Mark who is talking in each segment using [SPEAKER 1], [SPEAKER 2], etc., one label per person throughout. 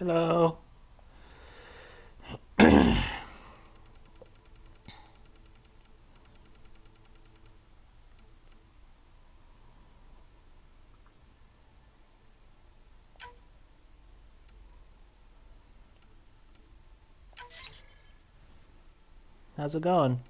[SPEAKER 1] Hello. How's it going?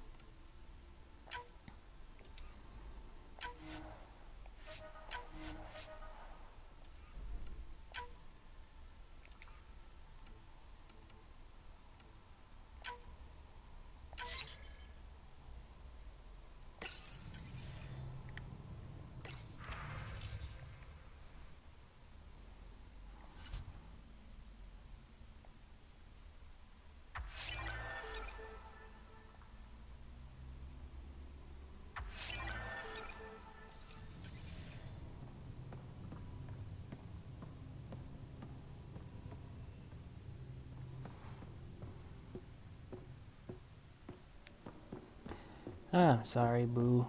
[SPEAKER 1] Ah, sorry, Boo.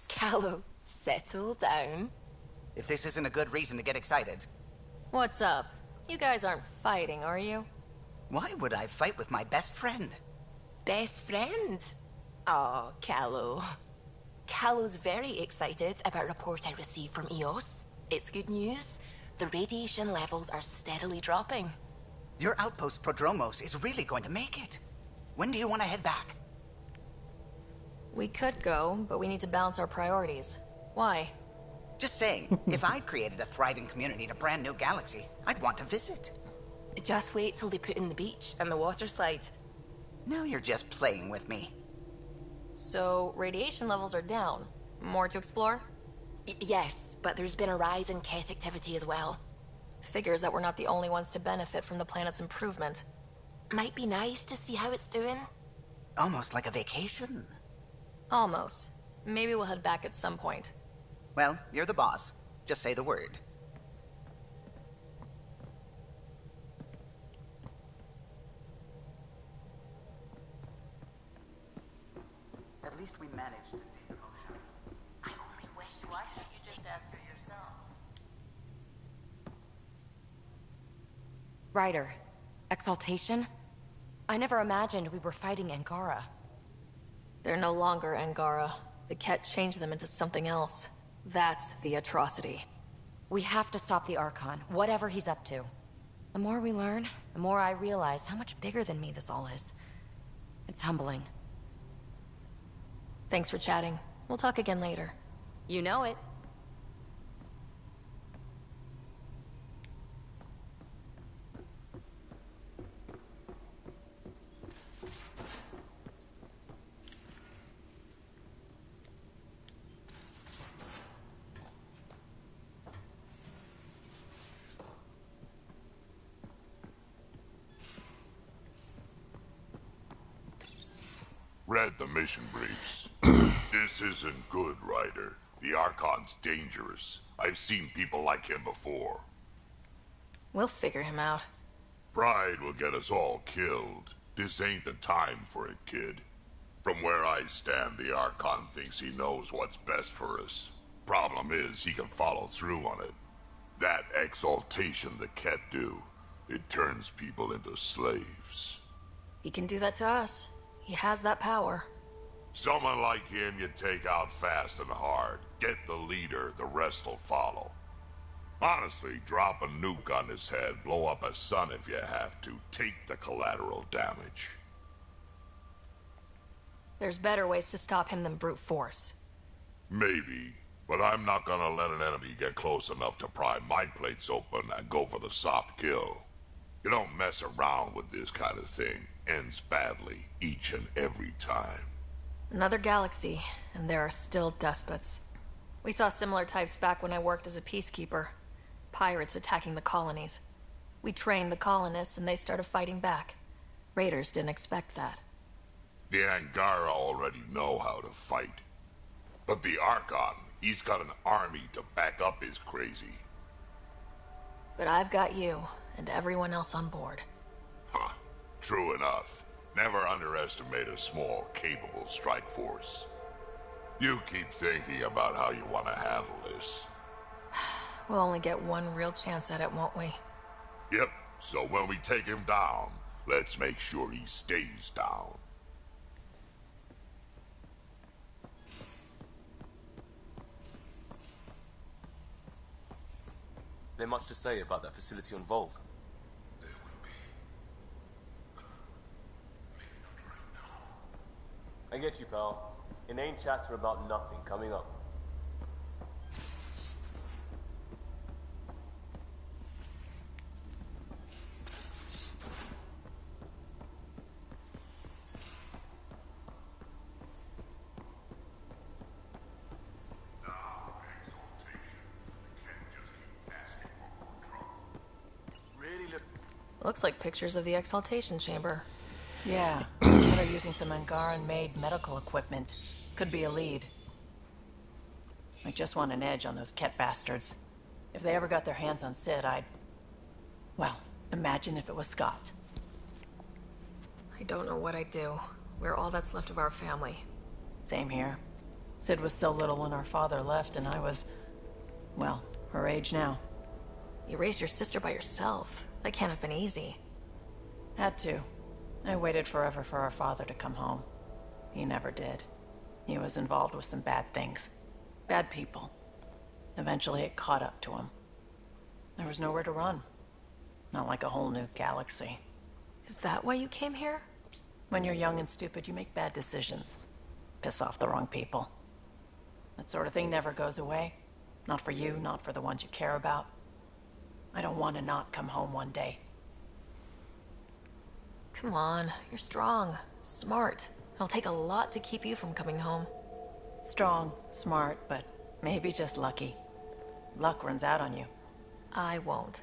[SPEAKER 2] Callow, settle down.
[SPEAKER 3] If this isn't a good reason to get excited.
[SPEAKER 2] What's up? You guys aren't fighting, are you?
[SPEAKER 3] Why would I fight with my best friend?
[SPEAKER 2] Best friend? Oh, Callow. Callow's very excited about a report I received from EOS. It's good news. The radiation levels are steadily dropping.
[SPEAKER 3] Your outpost Prodromos is really going to make it. When do you want to head back?
[SPEAKER 2] We could go, but we need to balance our priorities. Why?
[SPEAKER 3] Just saying, if I'd created a thriving community in a brand new galaxy, I'd want to visit.
[SPEAKER 2] Just wait till they put in the beach and the water slide.
[SPEAKER 3] Now you're just playing with me.
[SPEAKER 2] So, radiation levels are down. More to explore? Yes, but there's been a rise in Ket activity as well. Figures that we're not the only ones to benefit from the planet's improvement. Might be nice to see how it's doing.
[SPEAKER 3] Almost like a vacation.
[SPEAKER 2] Almost. Maybe we'll head back at some point.
[SPEAKER 3] Well, you're the boss. Just say the word. At least we managed to save the ocean.
[SPEAKER 2] I only wish.
[SPEAKER 4] Why can't you just ask her yourself?
[SPEAKER 5] Ryder, Exaltation? I never imagined we were fighting Angara.
[SPEAKER 2] They're no longer Angara. The Ket changed them into something else. That's the atrocity.
[SPEAKER 5] We have to stop the Archon, whatever he's up to. The more we learn, the more I realize how much bigger than me this all is. It's humbling.
[SPEAKER 2] Thanks for chatting. We'll talk again later.
[SPEAKER 5] You know it.
[SPEAKER 6] Read the mission briefs. This isn't good, Ryder. The Archon's dangerous. I've seen people like him before.
[SPEAKER 2] We'll figure him out.
[SPEAKER 6] Pride will get us all killed. This ain't the time for it, kid. From where I stand, the Archon thinks he knows what's best for us. Problem is, he can follow through on it. That exaltation the Ket do, it turns people into slaves.
[SPEAKER 2] He can do that to us. He has that power.
[SPEAKER 6] Someone like him you take out fast and hard. Get the leader, the rest will follow. Honestly, drop a nuke on his head, blow up a sun if you have to. Take the collateral damage.
[SPEAKER 2] There's better ways to stop him than brute force.
[SPEAKER 6] Maybe, but I'm not gonna let an enemy get close enough to pry my plates open and go for the soft kill. You don't mess around with this kind of thing. Ends badly, each and every time.
[SPEAKER 2] Another galaxy, and there are still despots. We saw similar types back when I worked as a peacekeeper. Pirates attacking the colonies. We trained the colonists and they started fighting back. Raiders didn't expect that.
[SPEAKER 6] The Angara already know how to fight. But the Archon, he's got an army to back up his crazy.
[SPEAKER 2] But I've got you, and everyone else on board.
[SPEAKER 6] Huh. True enough. Never underestimate a small, capable strike force. You keep thinking about how you want to handle this.
[SPEAKER 2] We'll only get one real chance at it, won't we?
[SPEAKER 6] Yep, so when we take him down, let's make sure he stays down.
[SPEAKER 7] There much to say about that facility on Volt?
[SPEAKER 6] There will be. Maybe not right now.
[SPEAKER 7] I get you, pal. Inane chatter about nothing coming up.
[SPEAKER 2] Looks like pictures of the Exaltation Chamber.
[SPEAKER 4] Yeah, the killer using some Angaran-made medical equipment. Could be a lead. I just want an edge on those Ket bastards. If they ever got their hands on Sid, I'd... Well, imagine if it was Scott.
[SPEAKER 2] I don't know what I'd do. We're all that's left of our family.
[SPEAKER 4] Same here. Sid was so little when our father left, and I was... well, her age now.
[SPEAKER 2] You raised your sister by yourself. That can't have been easy.
[SPEAKER 4] Had to. I waited forever for our father to come home. He never did. He was involved with some bad things. Bad people. Eventually it caught up to him. There was nowhere to run. Not like a whole new galaxy.
[SPEAKER 2] Is that why you came here?
[SPEAKER 4] When you're young and stupid, you make bad decisions. Piss off the wrong people. That sort of thing never goes away. Not for you, not for the ones you care about. I don't want to not come home one day.
[SPEAKER 2] Come on, you're strong, smart. It'll take a lot to keep you from coming home.
[SPEAKER 4] Strong, smart, but maybe just lucky. Luck runs out on you.
[SPEAKER 2] I won't.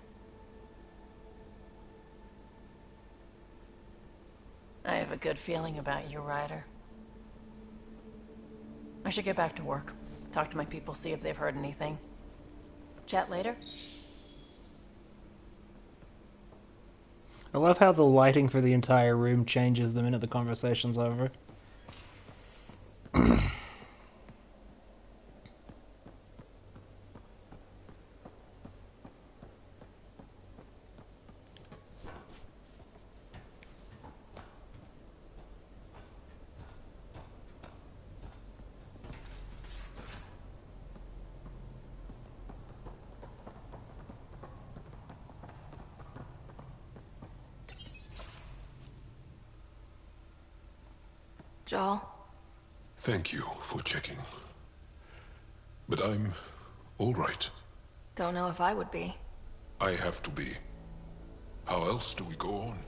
[SPEAKER 4] I have a good feeling about you, Ryder. I should get back to work. Talk to my people, see if they've heard anything. Chat later?
[SPEAKER 1] I love how the lighting for the entire room changes the minute the conversation's over.
[SPEAKER 2] Joel?
[SPEAKER 8] Thank you for checking. But I'm all right.
[SPEAKER 2] Don't know if I would be.
[SPEAKER 8] I have to be. How else do we go on?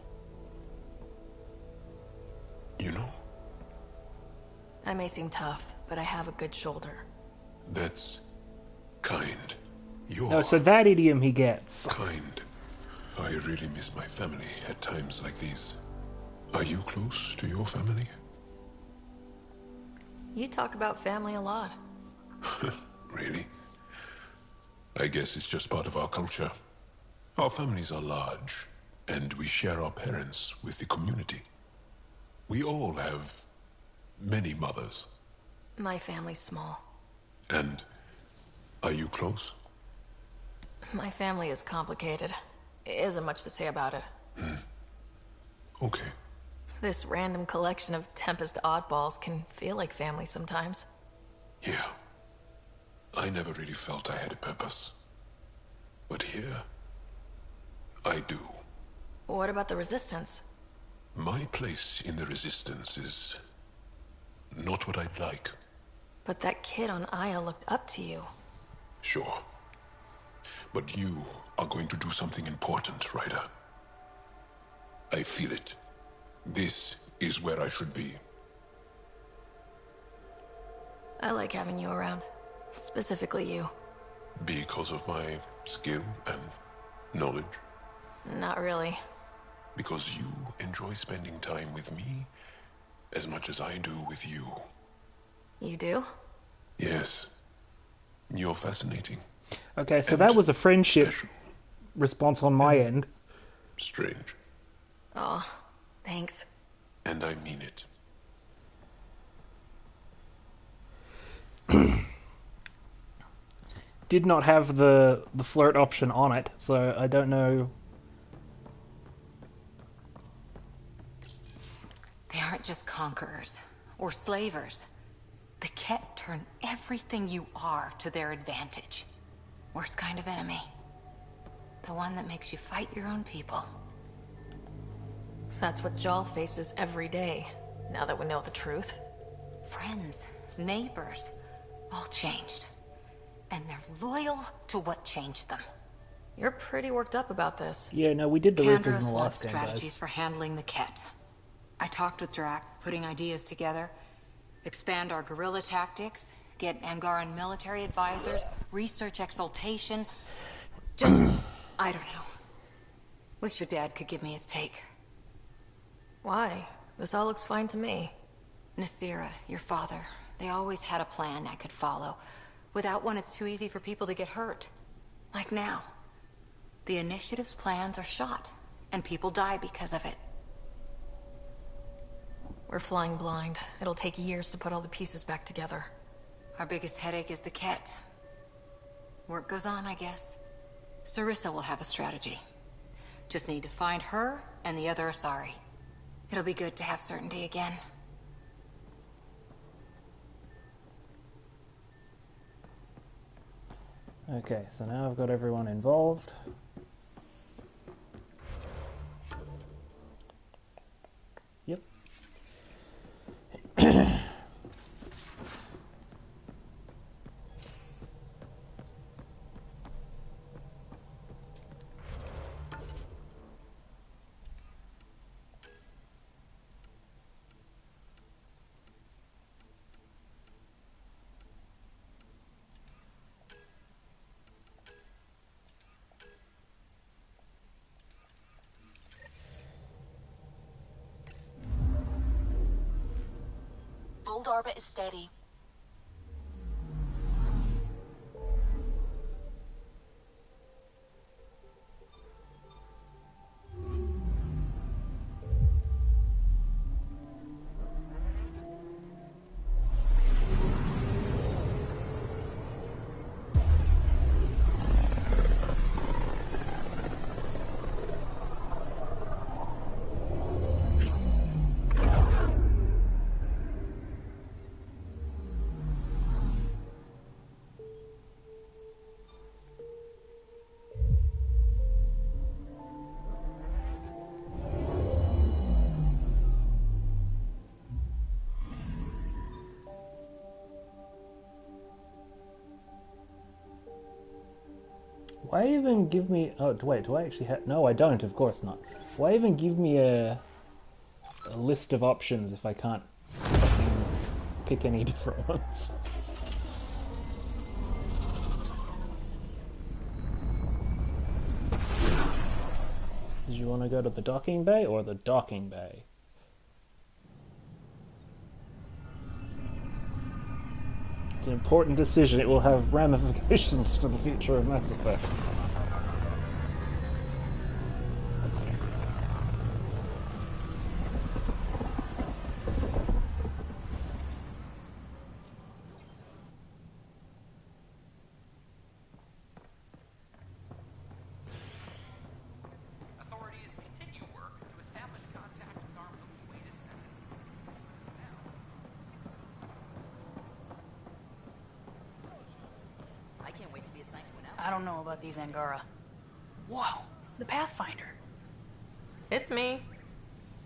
[SPEAKER 8] You know?
[SPEAKER 2] I may seem tough, but I have a good shoulder.
[SPEAKER 8] That's kind. You're
[SPEAKER 1] Oh, so that idiom he gets.
[SPEAKER 8] kind. I really miss my family at times like these. Are you close to your family?
[SPEAKER 2] You talk about family a lot.
[SPEAKER 8] Really? I guess it's just part of our culture. Our families are large, and we share our parents with the community. We all have many mothers.
[SPEAKER 2] My family's small.
[SPEAKER 8] And are you close?
[SPEAKER 2] My family is complicated. Isn't much to say about it.
[SPEAKER 8] Okay.
[SPEAKER 2] This random collection of Tempest oddballs can feel like family sometimes.
[SPEAKER 8] Yeah. I never really felt I had a purpose. But here, I do.
[SPEAKER 2] What about the Resistance?
[SPEAKER 8] My place in the Resistance is not what I'd like.
[SPEAKER 2] But that kid on Aya looked up to you.
[SPEAKER 8] Sure. But you are going to do something important, Ryder. I feel it. This is where I should be.
[SPEAKER 2] I like having you around. Specifically you.
[SPEAKER 8] Because of my skill and knowledge.
[SPEAKER 2] Not really.
[SPEAKER 8] Because you enjoy spending time with me as much as I do with you.
[SPEAKER 2] You do?
[SPEAKER 8] Yes. You're fascinating.
[SPEAKER 1] Okay, so
[SPEAKER 8] And
[SPEAKER 1] that was a friendship
[SPEAKER 8] special.
[SPEAKER 1] response on my end.
[SPEAKER 8] Strange.
[SPEAKER 2] Oh, thanks.
[SPEAKER 8] And I mean it.
[SPEAKER 1] did not have the flirt option on it, so I don't know.
[SPEAKER 9] They aren't just conquerors or slavers. The Ket turn everything you are to their advantage. Worst kind of enemy. The one that makes you fight your own people.
[SPEAKER 2] That's what Jaal faces every day, now that we know the truth.
[SPEAKER 9] Friends, neighbors, all changed. And they're loyal to what changed them.
[SPEAKER 2] You're pretty worked up about this.
[SPEAKER 1] Yeah, no, we did the Reapers in
[SPEAKER 9] Kandros
[SPEAKER 1] the
[SPEAKER 9] wants
[SPEAKER 1] last game,
[SPEAKER 9] strategies
[SPEAKER 1] guys.
[SPEAKER 9] for handling the Ket. I talked with Drac, putting ideas together. Expand our guerrilla tactics, get Angaran military advisors, research exaltation. Just, I don't know. Wish your dad could give me his take.
[SPEAKER 2] Why? This all looks fine to me.
[SPEAKER 9] Nasira, your father, they always had a plan I could follow. Without one, it's too easy for people to get hurt. Like now. The Initiative's plans are shot, and people die because of it.
[SPEAKER 2] We're flying blind. It'll take years to put all the pieces back together.
[SPEAKER 9] Our biggest headache is the Ket. Work goes on, I guess. Sarissa will have a strategy. Just need to find her and the other Asari. It'll be good to have certainty again.
[SPEAKER 1] Okay, so now I've got everyone involved. Yep.
[SPEAKER 9] Old orbit is steady.
[SPEAKER 1] Why even give me... Oh, wait, do I actually have... No, I don't, of course not. Why even give me a list of options if I can't fucking pick any different ones? Did you want to go to the docking bay or the docking bay? It's an important decision. It will have ramifications for the future of Mass Effect.
[SPEAKER 10] Authorities continue work to establish contact with our awaited
[SPEAKER 11] I can't wait to be assigned to an
[SPEAKER 12] I don't know about these Angara. Whoa, it's the Pathfinder.
[SPEAKER 2] It's me.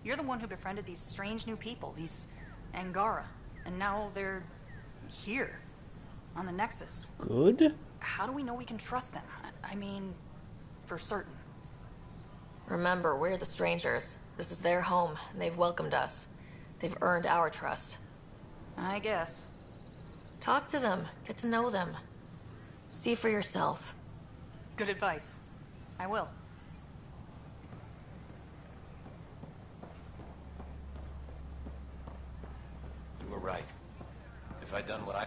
[SPEAKER 12] You're the one who befriended these strange new people, these Angara. And now they're here, on the Nexus.
[SPEAKER 1] Good?
[SPEAKER 12] How do we know we can trust them? I mean, for certain.
[SPEAKER 2] Remember, we're the strangers. This is their home, and they've welcomed us. They've earned our trust.
[SPEAKER 12] I guess.
[SPEAKER 2] Talk to them. Get to know them. See for yourself.
[SPEAKER 12] Good advice. I will.
[SPEAKER 13] You were right. If I'd done what I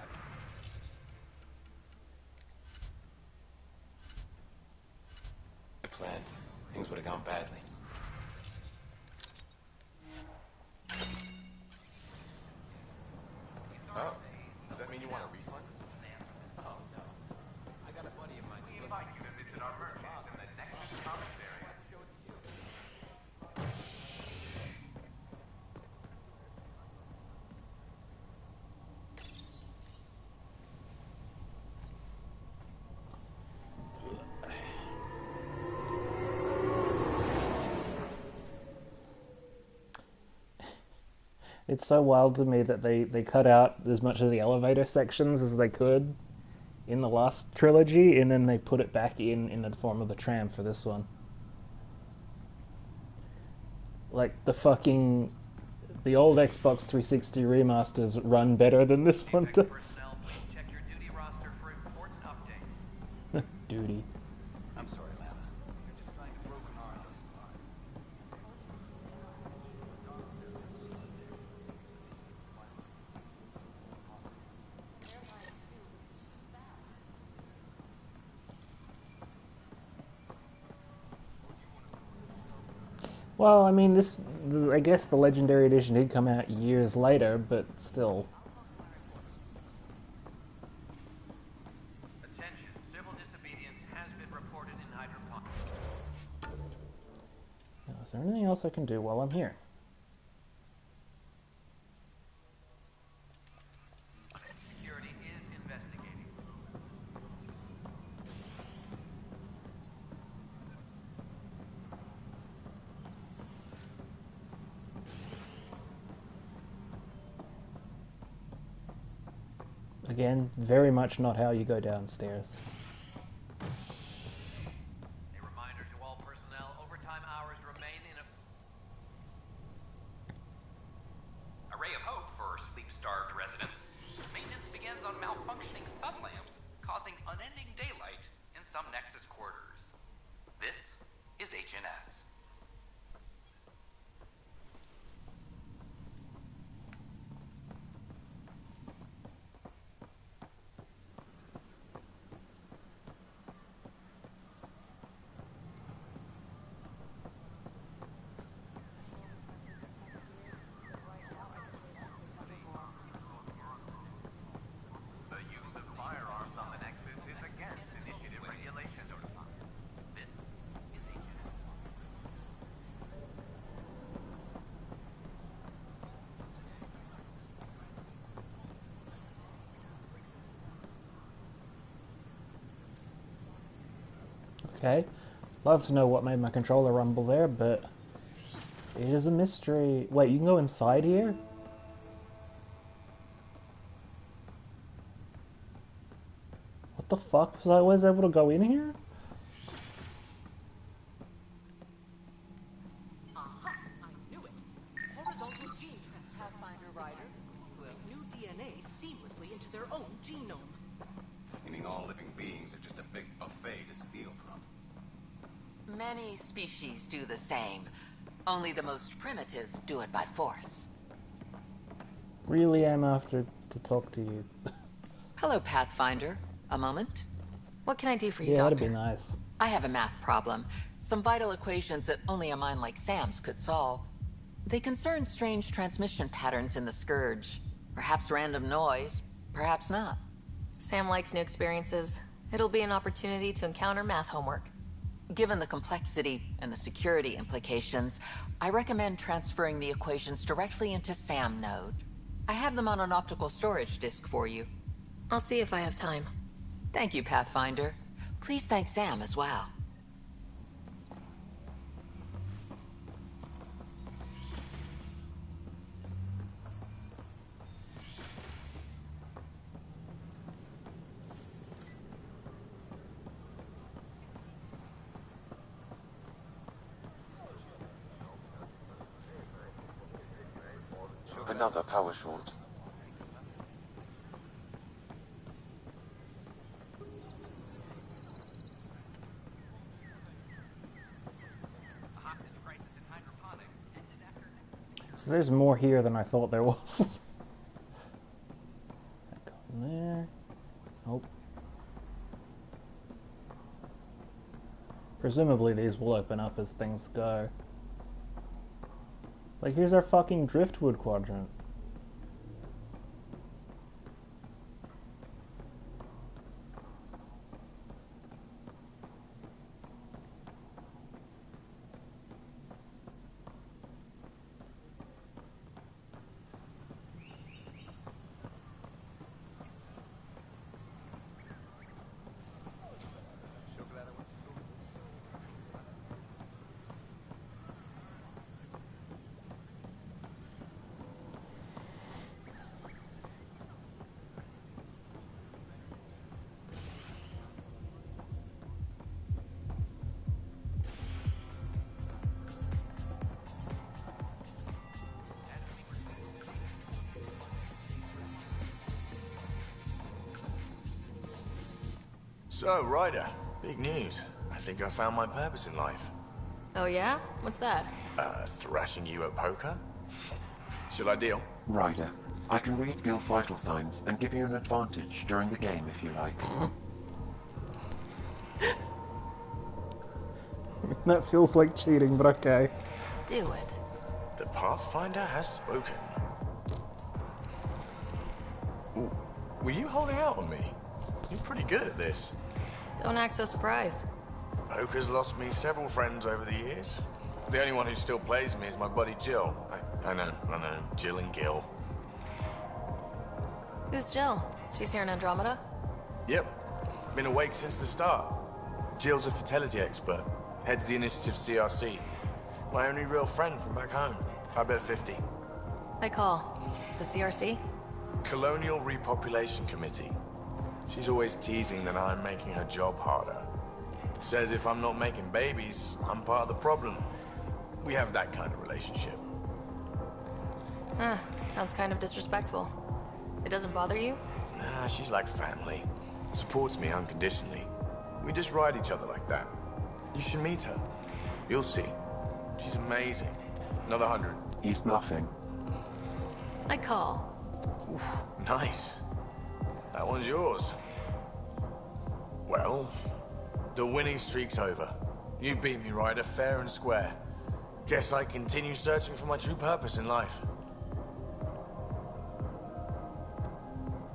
[SPEAKER 13] planned, things would have gone badly. Oh, does that mean you want a refund? Oh, no. I gotta...
[SPEAKER 1] It's so wild to me that they cut out as much of the elevator sections as they could in the last trilogy, and then they put it back in the form of a tram for this one. Like, the old Xbox 360 remasters run better than this one does.
[SPEAKER 10] Check your duty roster for important updates.
[SPEAKER 1] Duty.
[SPEAKER 13] I'm sorry, Lana. You're just trying to broken arm us apart.
[SPEAKER 1] Well, I mean, I guess the Legendary Edition did come out years later, but still.
[SPEAKER 10] Attention, civil disobedience has been reported in hydroponics.
[SPEAKER 1] Now, is there anything else I can do while I'm here?
[SPEAKER 10] Security is investigating.
[SPEAKER 1] Again, very much not how you go downstairs.
[SPEAKER 10] A reminder to all personnel, overtime hours remain in a ray of hope for sleep-starved residents. Maintenance begins on malfunctioning sublamps, causing unending daylight in some Nexus quarters. This is HNS. The use of firearms on the Nexus is against initiative regulation. This is HNS.
[SPEAKER 1] Okay. Love to know what made my controller rumble there, but it is a mystery. Wait, you can go inside here? What the fuck? Was I always able to go in here?
[SPEAKER 14] Aha! I knew it! Horizontal gene Pathfinder Rider who have new DNA seamlessly into their own genome.
[SPEAKER 13] Meaning all living beings are just a big buffet to steal from.
[SPEAKER 3] Many species do the same. Only the most primitive do it by force.
[SPEAKER 1] Really am after to talk to you.
[SPEAKER 3] Hello, Pathfinder. A moment?
[SPEAKER 2] What can I do for you,
[SPEAKER 1] Yeah,
[SPEAKER 2] Doctor?
[SPEAKER 1] that'd be nice.
[SPEAKER 3] I have a math problem. Some vital equations that only a mind like Sam's could solve. They concern strange transmission patterns in the Scourge. Perhaps random noise, perhaps not.
[SPEAKER 2] Sam likes new experiences. It'll be an opportunity to encounter math homework.
[SPEAKER 3] Given the complexity and the security implications, I recommend transferring the equations directly into SAM node. I have them on an optical storage disk for you.
[SPEAKER 2] I'll see if I have time.
[SPEAKER 3] Thank you, Pathfinder. Please thank Sam as well.
[SPEAKER 15] Another power short.
[SPEAKER 1] So there's more here than I thought there was. That goes in there. Nope. Presumably these will open up as things go. Like, here's our fucking driftwood quadrant.
[SPEAKER 15] So, Ryder, big news. I think I found my purpose in life.
[SPEAKER 2] Oh yeah? What's that?
[SPEAKER 15] Thrashing you at poker? Should I deal?
[SPEAKER 16] Ryder, I can read Gil's vital signs and give you an advantage during the game if you like.
[SPEAKER 1] That feels like cheating, but okay.
[SPEAKER 2] Do it.
[SPEAKER 15] The Pathfinder has spoken. Ooh, were you holding out on me? You're pretty good at this.
[SPEAKER 2] Don't act so surprised.
[SPEAKER 15] Poker's lost me several friends over the years. The only one who still plays me is my buddy Jill. I know. Jill and Gil.
[SPEAKER 2] Who's Jill? She's here in Andromeda?
[SPEAKER 15] Yep. Been awake since the start. Jill's a fertility expert. Heads the initiative CRC. My only real friend from back home. I bet 50.
[SPEAKER 2] I call. The CRC?
[SPEAKER 15] Colonial Repopulation Committee. She's always teasing that I'm making her job harder. Says if I'm not making babies, I'm part of the problem. We have that kind of relationship.
[SPEAKER 2] Huh. Sounds kind of disrespectful. It doesn't bother you?
[SPEAKER 15] Nah, she's like family. Supports me unconditionally. We just ride each other like that. You should meet her. You'll see. She's amazing. Another 100.
[SPEAKER 16] He's bluffing.
[SPEAKER 2] I call.
[SPEAKER 15] Oof, nice. That one's yours. Well, the winning streak's over. You beat me, Ryder, fair and square. Guess I continue searching for my true purpose in life.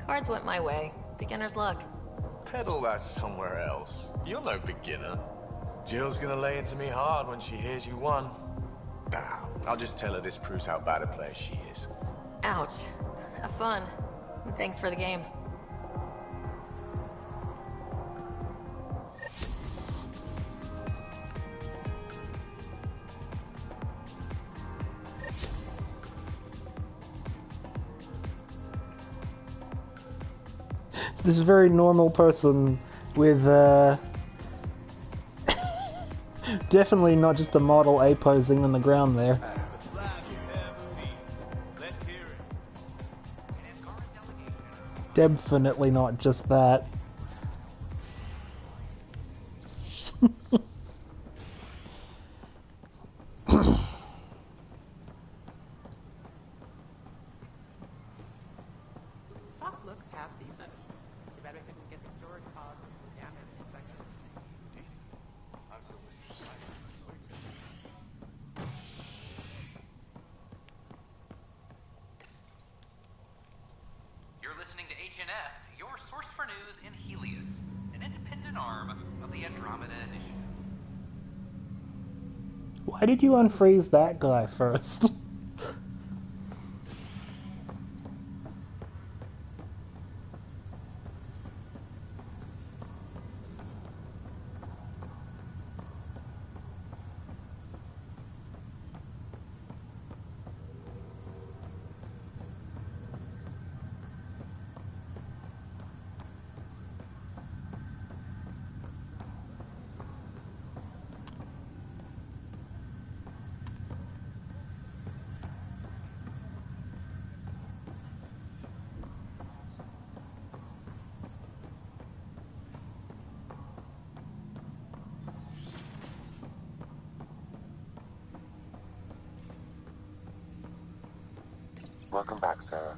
[SPEAKER 2] Cards went my way. Beginner's luck.
[SPEAKER 15] Peddle that somewhere else. You're no beginner. Jill's gonna lay into me hard when she hears you won. Bah, I'll just tell her this proves how bad a player she is.
[SPEAKER 2] Ouch. Have fun. And thanks for the game.
[SPEAKER 1] This very normal person with, definitely not just a model A posing on the ground there. Definitely not just that.
[SPEAKER 14] Stock looks half decent. Too bad we couldn't get the storage pods damaged section.
[SPEAKER 10] You're listening to HNS, your source for news in Helios, an independent arm of the Andromeda Initiative.
[SPEAKER 1] Why did you unfreeze that guy first?
[SPEAKER 16] Welcome back, Sarah.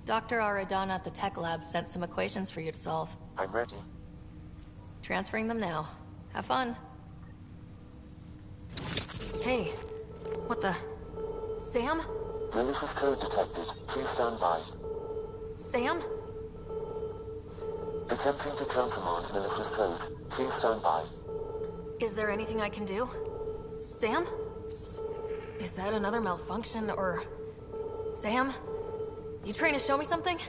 [SPEAKER 2] Dr. Aradana at the tech lab sent some equations for you to solve.
[SPEAKER 16] I'm ready.
[SPEAKER 2] Transferring them now. Have fun. Hey, what the... Sam?
[SPEAKER 16] Malicious code detected. Please stand by.
[SPEAKER 2] Sam?
[SPEAKER 16] Attempting to countermand malicious code. Please stand by.
[SPEAKER 2] Is there anything I can do? Sam? Is that another malfunction, or... Sam? You trying to show me something?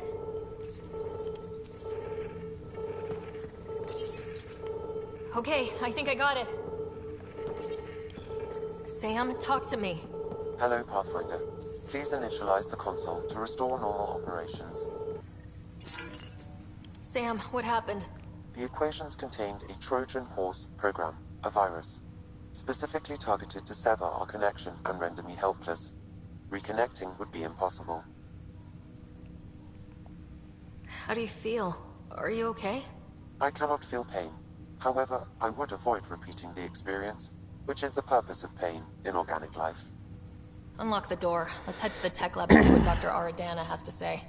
[SPEAKER 2] Okay, I think I got it. Sam, talk to me.
[SPEAKER 16] Hello, Pathfinder. Please initialize the console to restore normal operations.
[SPEAKER 2] Sam, what happened?
[SPEAKER 16] The equations contained a Trojan horse program, a virus, specifically targeted to sever our connection and render me helpless. Reconnecting would be impossible.
[SPEAKER 2] How do you feel? Are you okay?
[SPEAKER 16] I cannot feel pain. However, I would avoid repeating the experience, which is the purpose of pain in organic life.
[SPEAKER 2] Unlock the door. Let's head to the tech lab and see what Dr. Aradana has to say.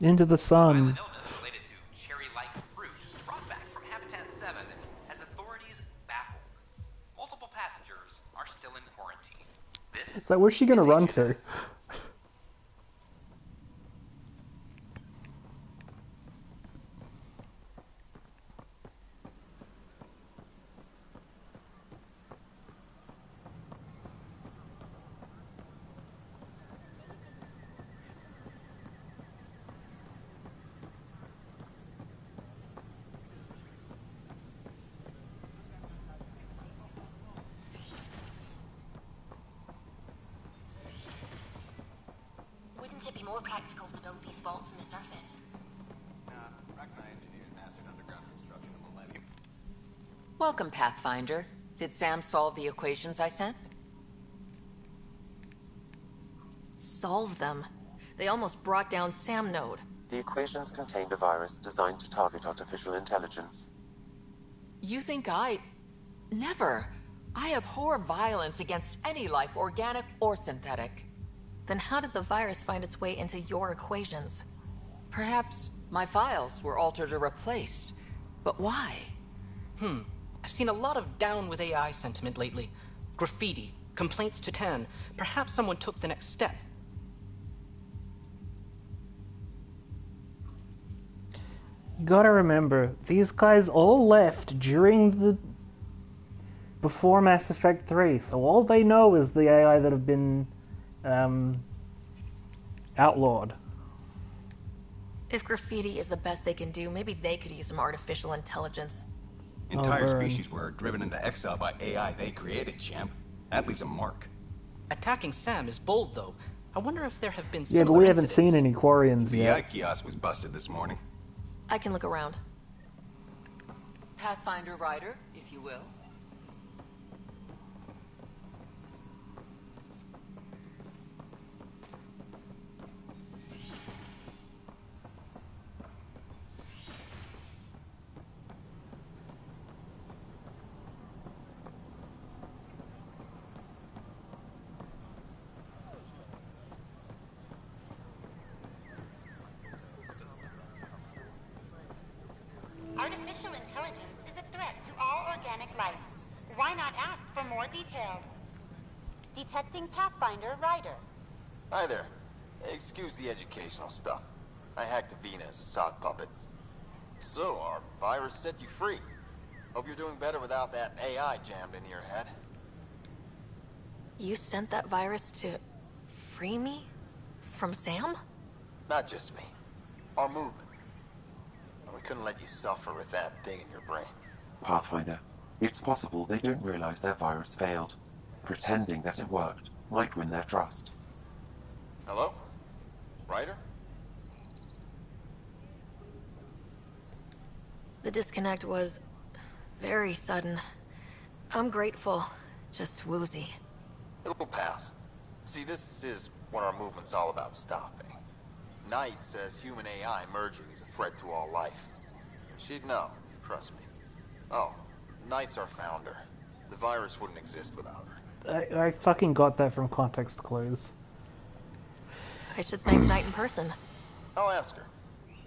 [SPEAKER 1] Into the sun.
[SPEAKER 10] Illness related to cherry-like fruit brought back from Habitat 7 has authorities baffled. Multiple passengers are still in quarantine. This
[SPEAKER 1] It's like, where's she gonna run to?
[SPEAKER 17] Wouldn't it be more practical to build these vaults from the surface?
[SPEAKER 13] Rachni engineers mastered underground construction a millennium.
[SPEAKER 3] Welcome, Pathfinder. Did Sam solve the equations I sent?
[SPEAKER 2] Solve them? They almost brought down Sam Node.
[SPEAKER 16] The equations contained a virus designed to target artificial intelligence.
[SPEAKER 3] You think I... Never. I abhor violence against any life, organic or synthetic.
[SPEAKER 2] Then how did the virus find its way into your equations?
[SPEAKER 3] Perhaps my files were altered or replaced. But why?
[SPEAKER 14] I've seen a lot of down with AI sentiment lately. Graffiti, complaints to 10. Perhaps someone took the next step.
[SPEAKER 1] You gotta remember, these guys all left before Mass Effect 3, so all they know is the AI that have been outlawed.
[SPEAKER 2] If graffiti is the best they can do, maybe they could use some artificial intelligence.
[SPEAKER 13] Entire species were driven into exile by AI they created, champ. That leaves a mark.
[SPEAKER 14] Attacking Sam is bold, though. I wonder if there have been
[SPEAKER 1] Yeah, but we haven't seen any Quarians
[SPEAKER 13] The
[SPEAKER 1] yet.
[SPEAKER 13] kiosk was busted this morning.
[SPEAKER 2] I can look around.
[SPEAKER 3] Pathfinder Rider, if you will.
[SPEAKER 17] Artificial intelligence is a threat to all organic life. Why not ask for more details? Detecting Pathfinder Rider.
[SPEAKER 18] Hi there. Excuse the educational stuff. I hacked Avina as a sock puppet. So, our virus set you free. Hope you're doing better without that AI jammed into your head.
[SPEAKER 2] You sent that virus to free me? From Sam?
[SPEAKER 18] Not just me. Our movement. We couldn't let you suffer with that thing in your brain.
[SPEAKER 16] Pathfinder, it's possible they don't realize their virus failed. Pretending that it worked might win their trust.
[SPEAKER 18] Hello? Ryder?
[SPEAKER 2] The disconnect was very sudden. I'm grateful, just woozy.
[SPEAKER 18] It'll pass. See, this is what our movement's all about stopping. Knight says human AI merging is a threat to all life. She'd know, trust me. Oh, Knight's our founder. The virus wouldn't exist without her.
[SPEAKER 1] I fucking got that from context clues.
[SPEAKER 2] I should thank Knight in person.
[SPEAKER 18] I'll ask her.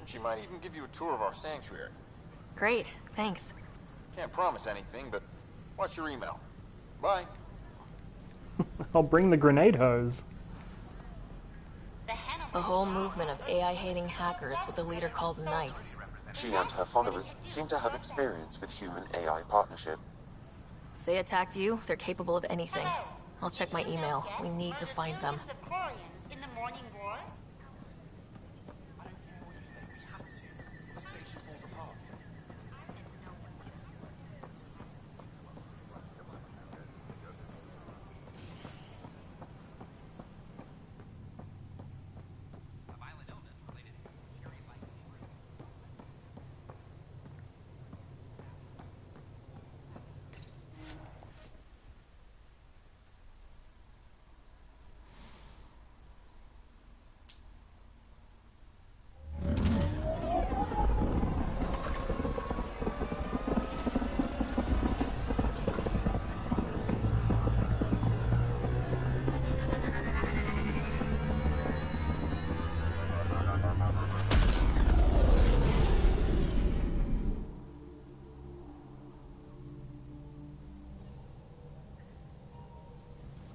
[SPEAKER 18] She might even give you a tour of our sanctuary.
[SPEAKER 2] Great, thanks.
[SPEAKER 18] Can't promise anything, but Watch your email. Bye.
[SPEAKER 1] I'll bring the grenade hose.
[SPEAKER 2] A whole movement of AI-hating hackers with a leader called Knight.
[SPEAKER 16] She and her followers seem to have experience with human-AI partnership.
[SPEAKER 2] If they attacked you, they're capable of anything. I'll check my email. We need to find them.
[SPEAKER 17] In the morning war?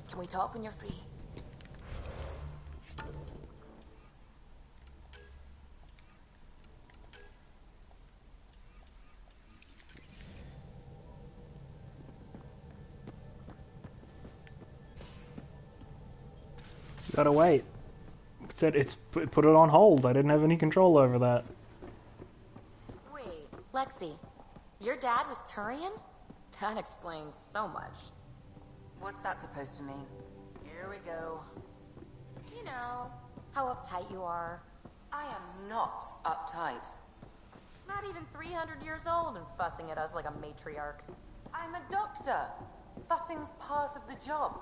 [SPEAKER 2] Can we talk when you're free?
[SPEAKER 1] You gotta wait. It said it's put it on hold. I didn't have any control over that.
[SPEAKER 5] Wait, Lexi, your dad was Turian? That explains so much.
[SPEAKER 11] What's that supposed to mean?
[SPEAKER 4] Here we go.
[SPEAKER 5] You know, how uptight you are.
[SPEAKER 11] I am not uptight.
[SPEAKER 5] Not even 300 years old and fussing at us like a matriarch.
[SPEAKER 11] I'm a doctor. Fussing's part of the job.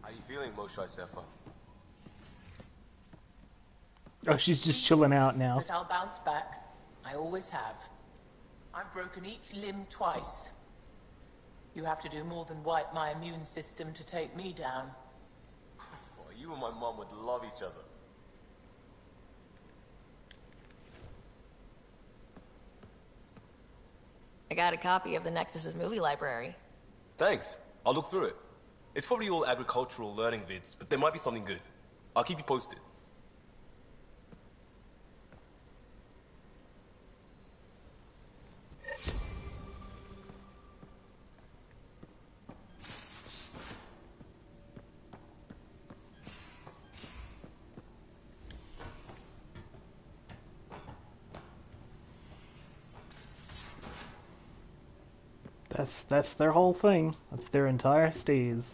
[SPEAKER 7] How you feeling, Moshae Sefa?
[SPEAKER 1] Oh, she's just chilling out now.
[SPEAKER 19] But I'll bounce back. I always have. I've broken each limb twice. You have to do more than wipe my immune system to take me down.
[SPEAKER 7] Well, you and my mom would love each other.
[SPEAKER 2] I got a copy of the Nexus's movie library.
[SPEAKER 7] Thanks. I'll look through it. It's probably all agricultural learning vids, but there might be something good. I'll keep you posted.
[SPEAKER 1] That's their whole thing. That's their entire steez.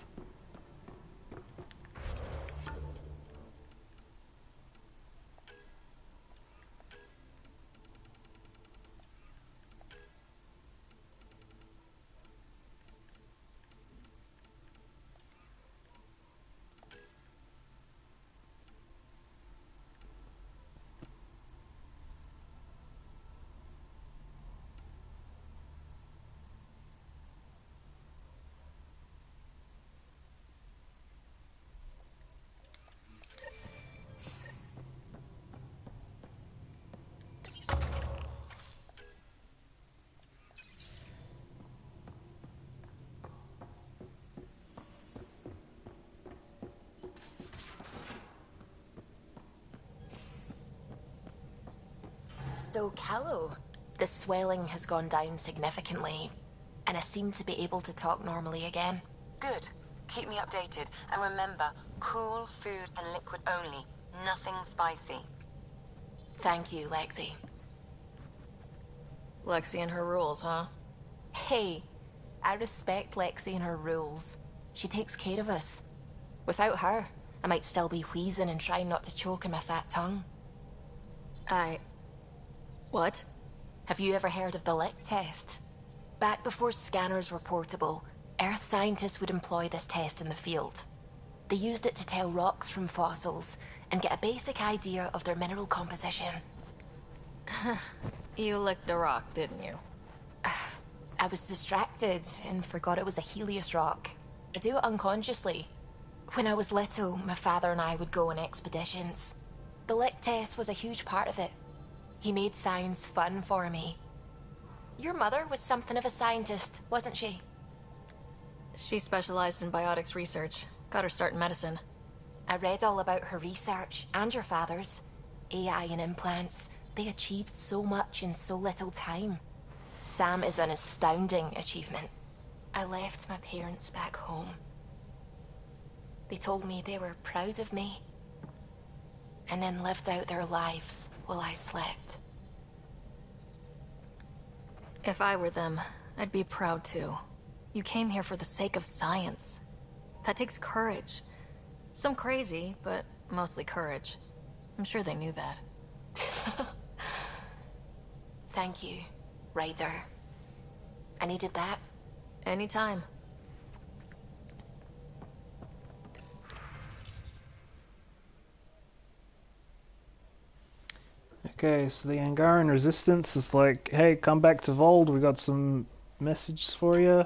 [SPEAKER 2] So, Callow, the swelling has gone down significantly, and I seem to be able to talk normally again.
[SPEAKER 9] Good. Keep me updated. And remember, cool food and liquid only. Nothing spicy.
[SPEAKER 2] Thank you, Lexi. Lexi and her rules, huh? Hey, I respect Lexi and her rules. She takes care of us. Without her, I might still be wheezing and trying not to choke in my fat tongue. What? Have you ever heard of the lick test? Back before scanners were portable, Earth scientists would employ this test in the field. They used it to tell rocks from fossils and get a basic idea of their mineral composition. You licked a rock, didn't you? I was distracted and forgot it was a Helios rock. I do it unconsciously. When I was little, my father and I would go on expeditions. The lick test was a huge part of it. He made science fun for me. Your mother was something of a scientist, wasn't she? She specialized in biotics research. Got her start in medicine. I read all about her research, and your father's. AI and implants. They achieved so much in so little time. Sam is an astounding achievement. I left my parents back home. They told me they were proud of me. And then lived out their lives while I slept. If I were them, I'd be proud too. You came here for the sake of science. That takes courage. Some crazy, but mostly courage. I'm sure they knew that. Thank you, Ryder. I needed that. Anytime.
[SPEAKER 1] Okay, so the Angaran resistance is like, hey, come back to Vold, we got some messages for you.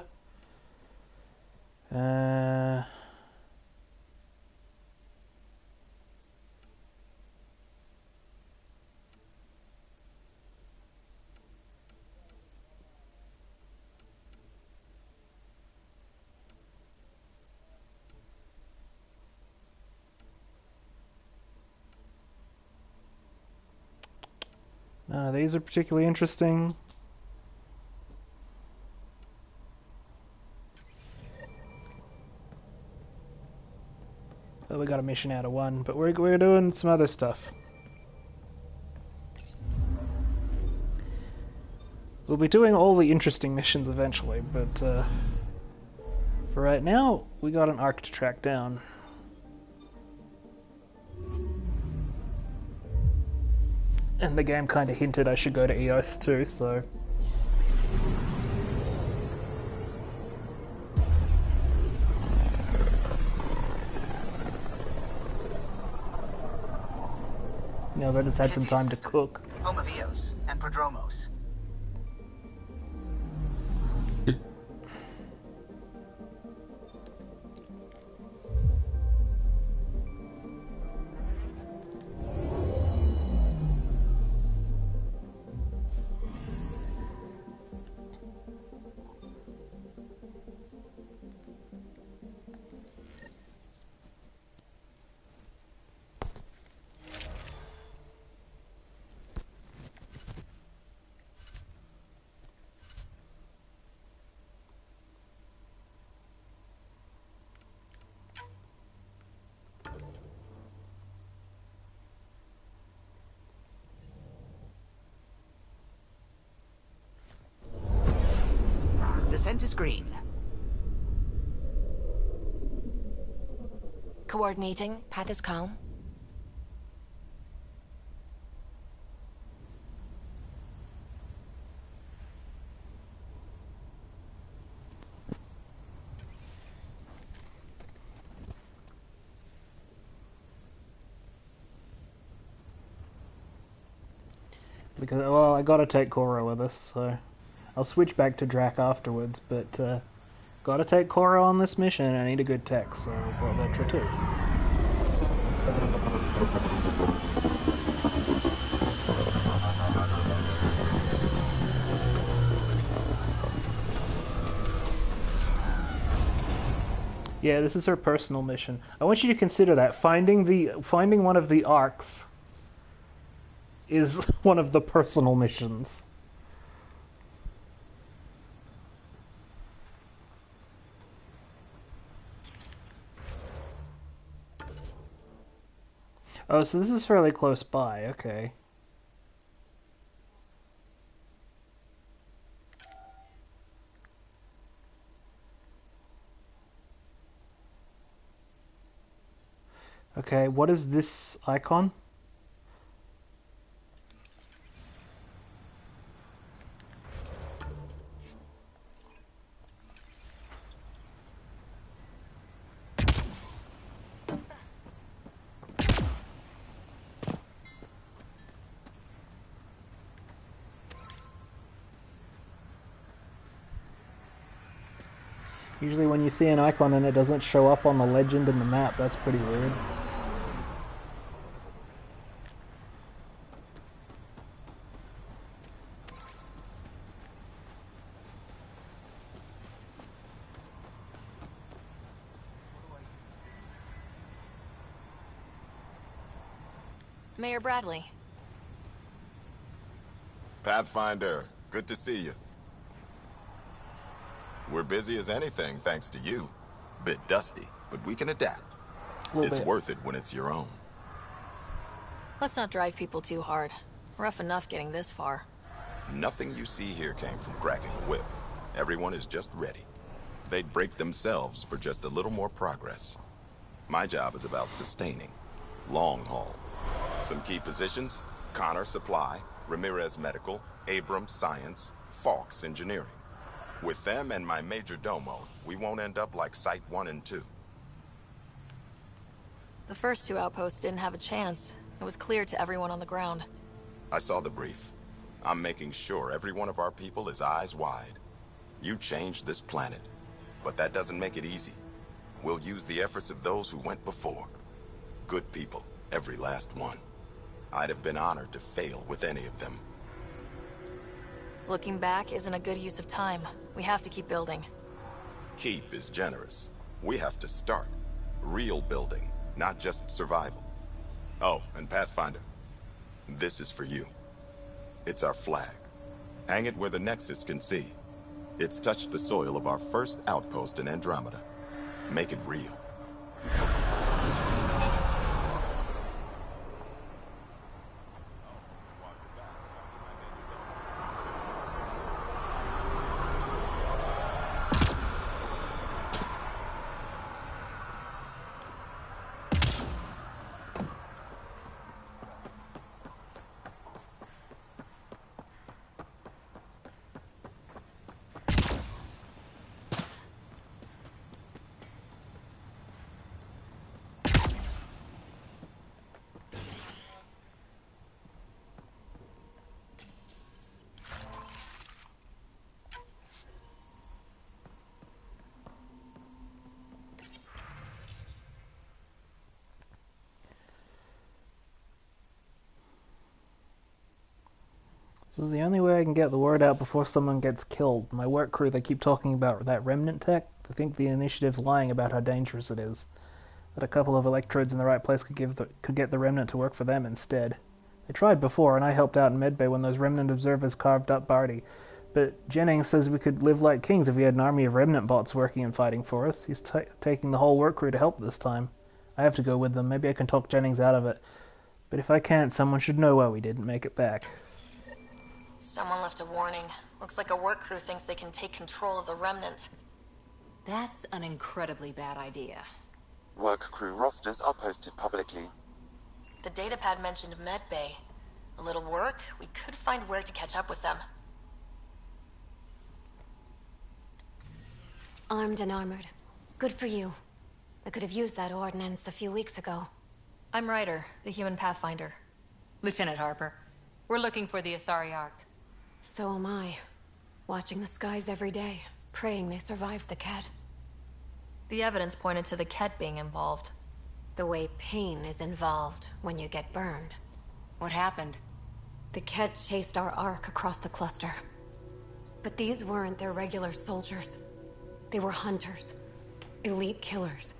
[SPEAKER 1] None of these are particularly interesting. Well, we got a mission out of one, but we're doing some other stuff. We'll be doing all the interesting missions eventually, but for right now, we got an Ark to track down. And the game kind of hinted I should go to EOS too, so... Now that it's had some time to cook.
[SPEAKER 20] Home of Eos and Prodromos.
[SPEAKER 21] Descent is green.
[SPEAKER 2] Coordinating. Path is calm.
[SPEAKER 1] Because, well, I gotta take Cora with us, so... I'll switch back to Drac afterwards, but gotta take Cora on this mission and I need a good tech, so I brought Vetra too. Yeah, this is her personal mission. I want you to consider that. Finding one of the Arks is one of the personal missions. Oh, so this is fairly close by, okay. Okay, what is this icon? Usually when you see an icon and it doesn't show up on the legend in the map, that's pretty weird.
[SPEAKER 2] Mayor Bradley.
[SPEAKER 21] Pathfinder, good to see you. We're busy as anything, thanks to you. Bit dusty, but we can adapt. It's worth it when it's your own.
[SPEAKER 2] Let's not drive people too hard. Rough enough getting this far.
[SPEAKER 21] Nothing you see here came from cracking a whip. Everyone is just ready. They'd break themselves for just a little more progress. My job is about sustaining. Long haul. Some key positions: Connor Supply, Ramirez Medical, Abrams Science, Fawkes Engineering. With them and my major domo, we won't end up like Site 1 and 2.
[SPEAKER 2] The first two outposts didn't have a chance. It was clear to everyone on the ground.
[SPEAKER 21] I saw the brief. I'm making sure every one of our people is eyes wide. You changed this planet, but that doesn't make it easy. We'll use the efforts of those who went before. Good people, every last one. I'd have been honored to fail with any of them.
[SPEAKER 2] Looking back isn't a good use of time. We have to keep building.
[SPEAKER 21] Keep is generous. We have to start. Real building, not just survival. Oh, and Pathfinder, this is for you. It's our flag. Hang it where the Nexus can see. It's touched the soil of our first outpost in Andromeda. Make it real.
[SPEAKER 1] This is the only way I can get the word out before someone gets killed. My work crew, they keep talking about that remnant tech. They think the initiative's lying about how dangerous it is. That a couple of electrodes in the right place could get the remnant to work for them instead. They tried before, and I helped out in Medbay when those remnant observers carved up Barty. But Jennings says we could live like kings if we had an army of remnant bots working and fighting for us. He's taking the whole work crew to help this time. I have to go with them. Maybe I can talk Jennings out of it. But if I can't, someone should know why we didn't make it back.
[SPEAKER 2] Someone left a warning. Looks like a work crew thinks they can take control of the remnant.
[SPEAKER 9] That's an incredibly bad idea.
[SPEAKER 16] Work crew rosters are posted publicly.
[SPEAKER 2] The datapad mentioned Medbay. A little work, we could find where to catch up with them.
[SPEAKER 5] Armed and armored. Good for you. I could have used that ordnance a few weeks ago.
[SPEAKER 2] I'm Ryder, the human pathfinder.
[SPEAKER 9] Lieutenant Harper, we're looking for the Asari Ark.
[SPEAKER 5] So am I. Watching the skies every day, praying they survived the Kett.
[SPEAKER 2] The evidence pointed to the Kett being involved.
[SPEAKER 5] The way pain is involved when you get burned.
[SPEAKER 9] What happened?
[SPEAKER 5] The Kett chased our Ark across the cluster. But these weren't their regular soldiers. They were hunters. Elite killers.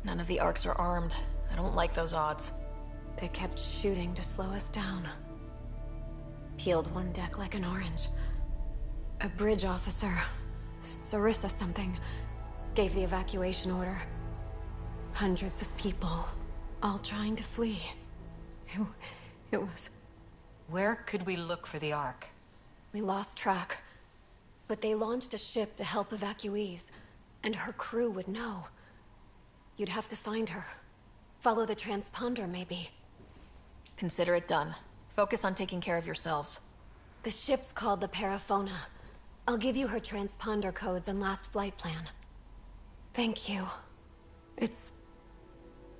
[SPEAKER 2] None of the Arks are armed. I don't like those odds.
[SPEAKER 5] They kept shooting to slow us down. Peeled one deck like an orange. A bridge officer, Sarissa something, gave the evacuation order. Hundreds of people, all trying to flee. It was...
[SPEAKER 9] Where could we look for the Ark?
[SPEAKER 5] We lost track. But they launched a ship to help evacuees, and her crew would know. You'd have to find her. Follow the transponder, maybe.
[SPEAKER 2] Consider it done. Focus on taking care of yourselves.
[SPEAKER 5] The ship's called the Paraphona. I'll give you her transponder codes and last flight plan. Thank you. It's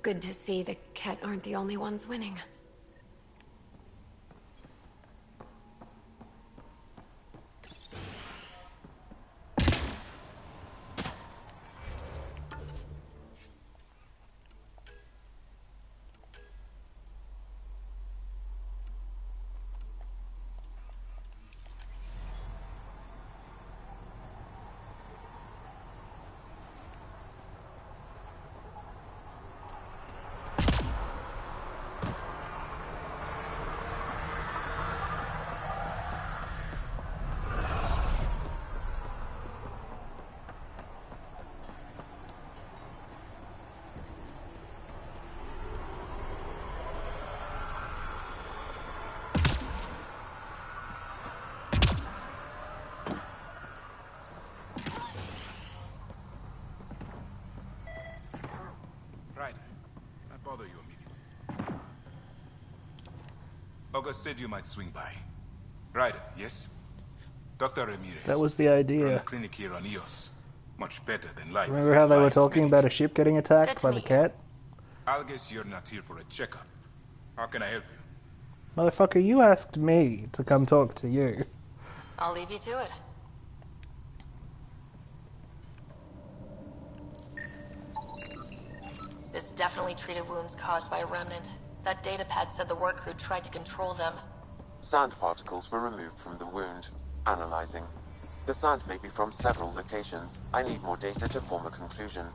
[SPEAKER 5] good to see the Kett aren't the only ones winning.
[SPEAKER 6] August said you might swing by. Ryder, yes? Dr. Ramirez.
[SPEAKER 1] That was the
[SPEAKER 6] Run
[SPEAKER 1] idea.
[SPEAKER 6] the clinic here on Eos. Much better than life.
[SPEAKER 1] Remember how they were talking about a ship getting attacked by the cat?
[SPEAKER 6] I'll guess you're not here for a checkup. How can I help you?
[SPEAKER 1] Motherfucker, you asked me to come talk to you.
[SPEAKER 2] I'll leave you to it. This definitely treated wounds caused by a remnant. That datapad said the work crew tried to control them.
[SPEAKER 16] Sand particles were removed from the wound. Analyzing. The sand may be from several locations. I need more data to form a conclusion.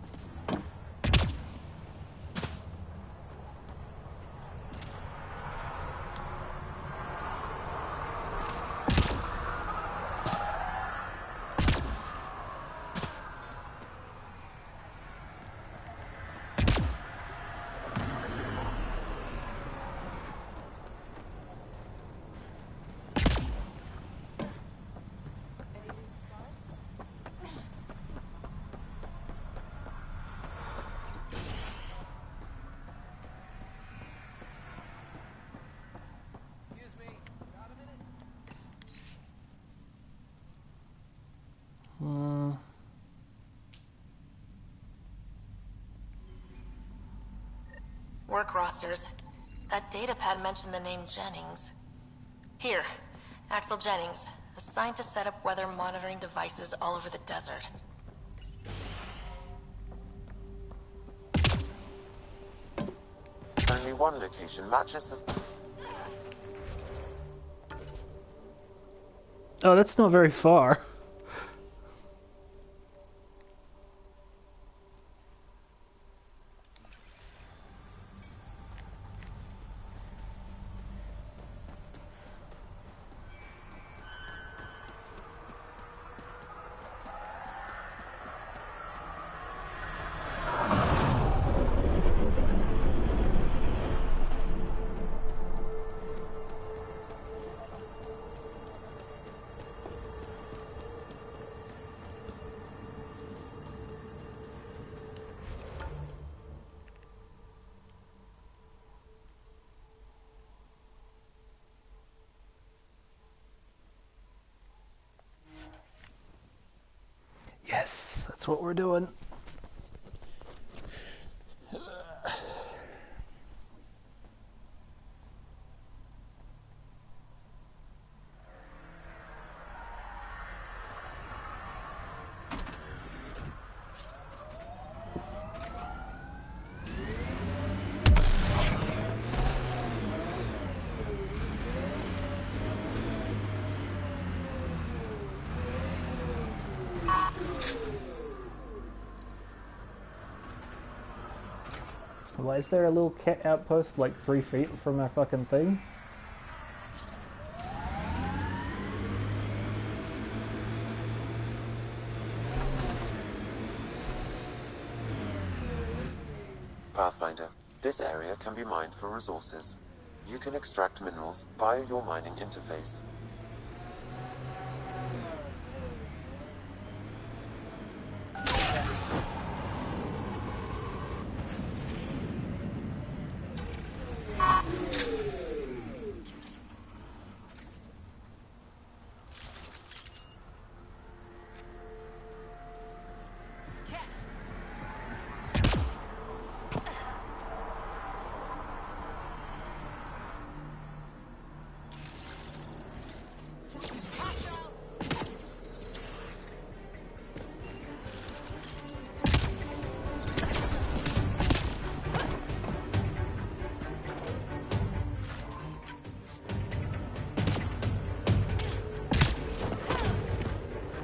[SPEAKER 2] Work rosters. That datapad mentioned the name Jennings. Here, Axel Jennings, assigned to set up weather monitoring devices all over the desert.
[SPEAKER 16] Only one location matches this.
[SPEAKER 1] Oh, that's not very far. Yes, that's what we're doing. Why is there a little cat outpost like 3 feet from our fucking thing?
[SPEAKER 16] Pathfinder, this area can be mined for resources. You can extract minerals via your mining interface.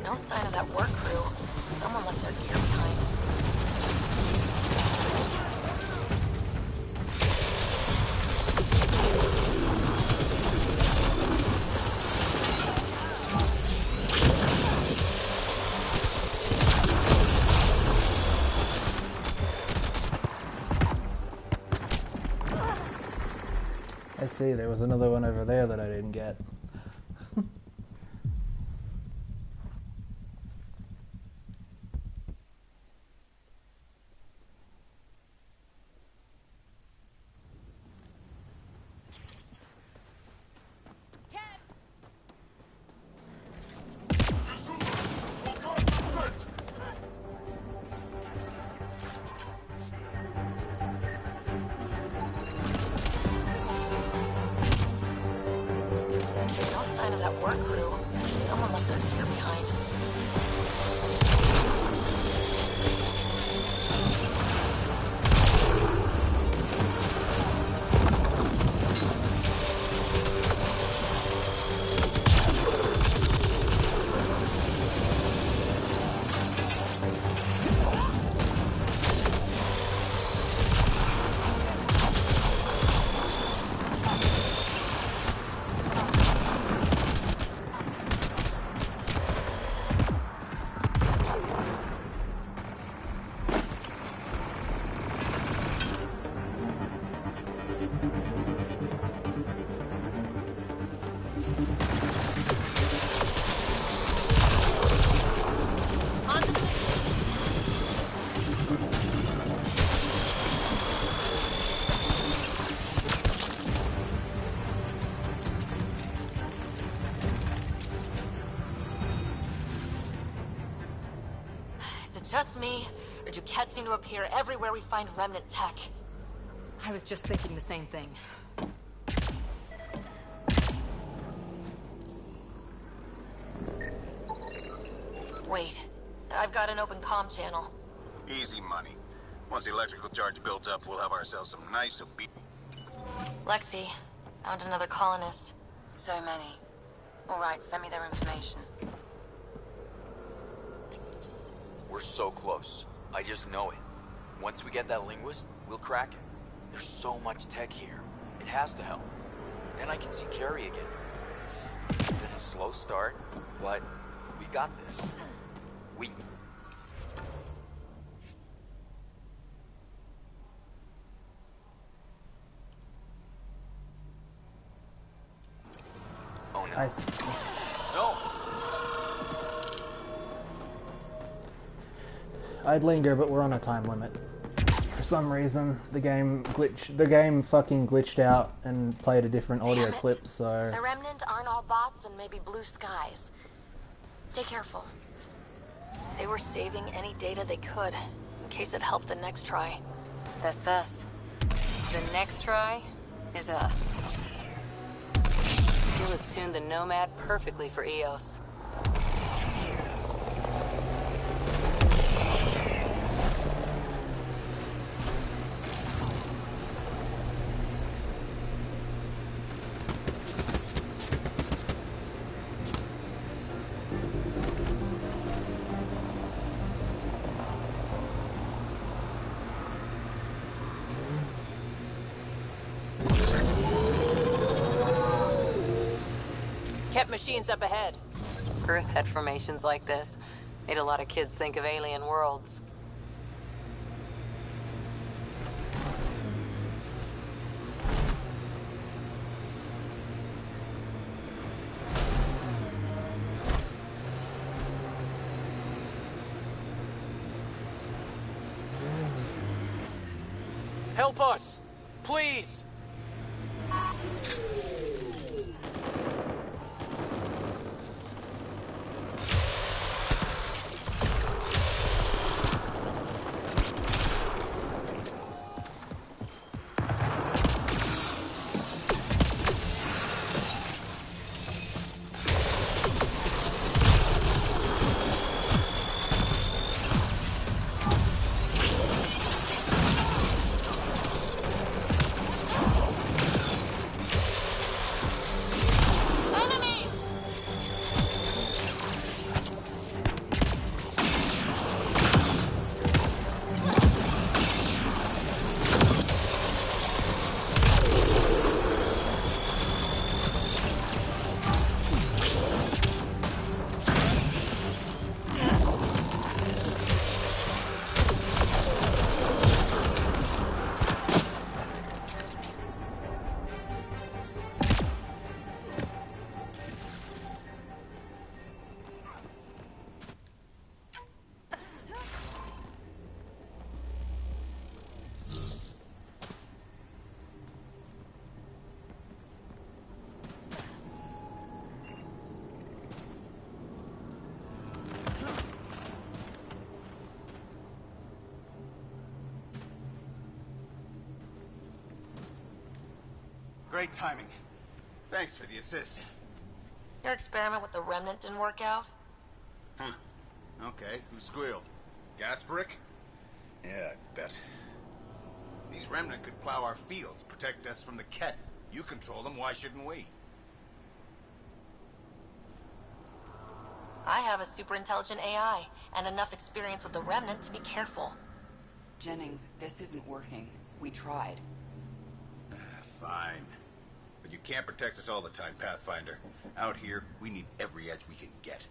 [SPEAKER 2] No sign of that work crew. Someone left their gear behind.
[SPEAKER 1] I see, there was another one over there that I didn't get.
[SPEAKER 2] sign of that work crew. Someone left their gear behind. Just me, or do Kett seem to appear everywhere we find remnant tech?
[SPEAKER 9] I was just thinking the same thing.
[SPEAKER 2] Wait, I've got an open comm channel.
[SPEAKER 13] Easy money. Once the electrical charge builds up, we'll have ourselves some nice
[SPEAKER 2] Lexi, found another colonist.
[SPEAKER 9] So many. Alright, send me their information.
[SPEAKER 8] We're so close. I just know it. Once we get that linguist, we'll crack it. There's so much tech here. It has to help. Then I can see Carrie again. It's been a slow start, but we got this. We... Oh no.
[SPEAKER 1] Nice.
[SPEAKER 8] No!
[SPEAKER 1] I'd linger, but we're on a time limit. For some reason, the game fucking glitched out and played a different audio clip, so...
[SPEAKER 2] The Remnant aren't all bots and maybe blue skies. Stay careful. They were saving any data they could, in case it helped the next try.
[SPEAKER 9] That's us. The next try is us. Gil has tuned the Nomad perfectly for EOS. Kept machines up ahead. Earth had formations like this. Made a lot of kids think of alien worlds.
[SPEAKER 8] Help us! Please!
[SPEAKER 13] Great timing. Thanks for the assist.
[SPEAKER 2] Your experiment with the remnant didn't work out?
[SPEAKER 13] Huh. Okay, who squealed? Gasbrik? Yeah, I bet. These remnant could plow our fields, protect us from the Kett. You control them, why shouldn't we?
[SPEAKER 2] I have a super intelligent AI, and enough experience with the remnant to be careful.
[SPEAKER 12] Jennings, this isn't working. We tried.
[SPEAKER 13] Fine. But you can't protect us all the time, Pathfinder. Out here, we need every edge we can get.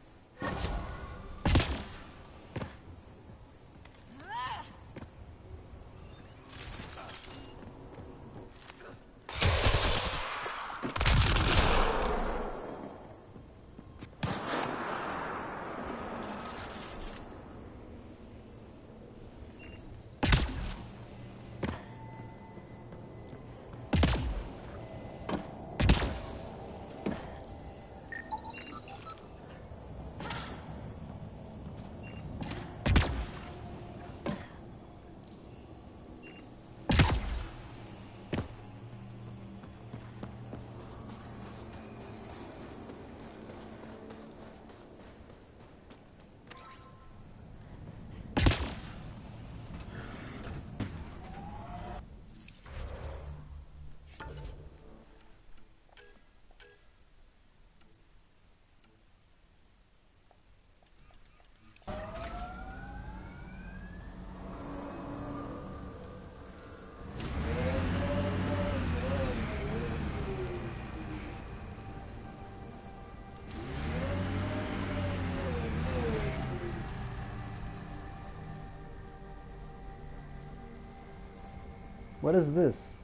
[SPEAKER 1] What is this?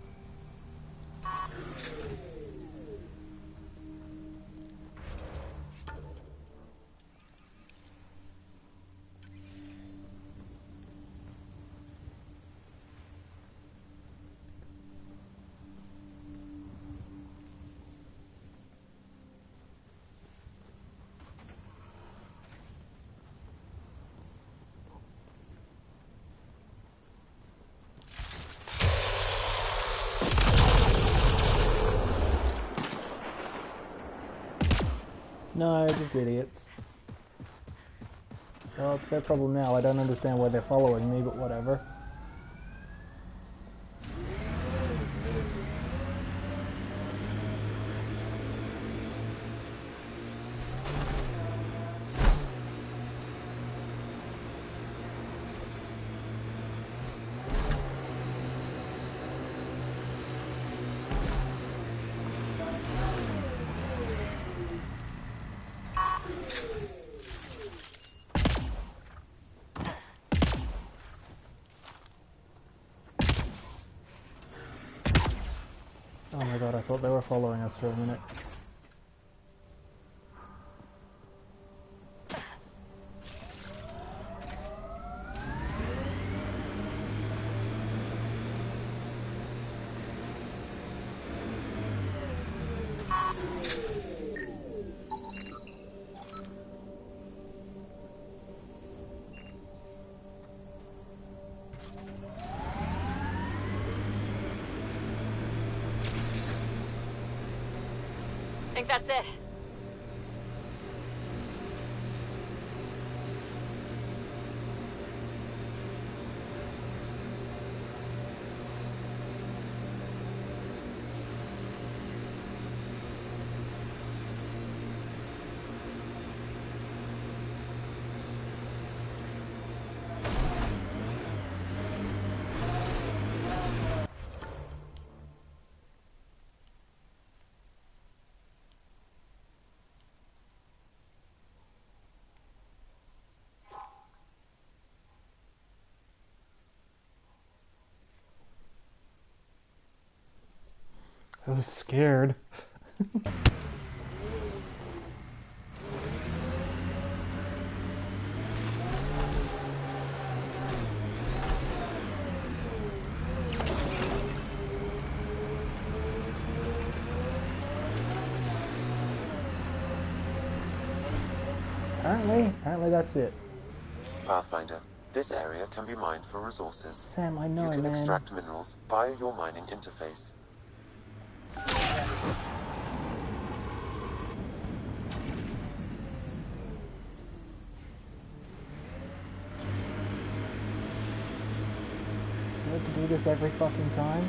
[SPEAKER 1] No, just idiots. Well, it's their problem now. I don't understand why they're following me, but whatever. Oh my god, I thought they were following us for a minute.
[SPEAKER 2] I think that's it.
[SPEAKER 1] I was scared. Apparently that's it.
[SPEAKER 16] Pathfinder, this area can be mined for resources.
[SPEAKER 1] Sam, I know,
[SPEAKER 16] you can
[SPEAKER 1] man.
[SPEAKER 16] extract minerals via your mining interface.
[SPEAKER 1] this every fucking time?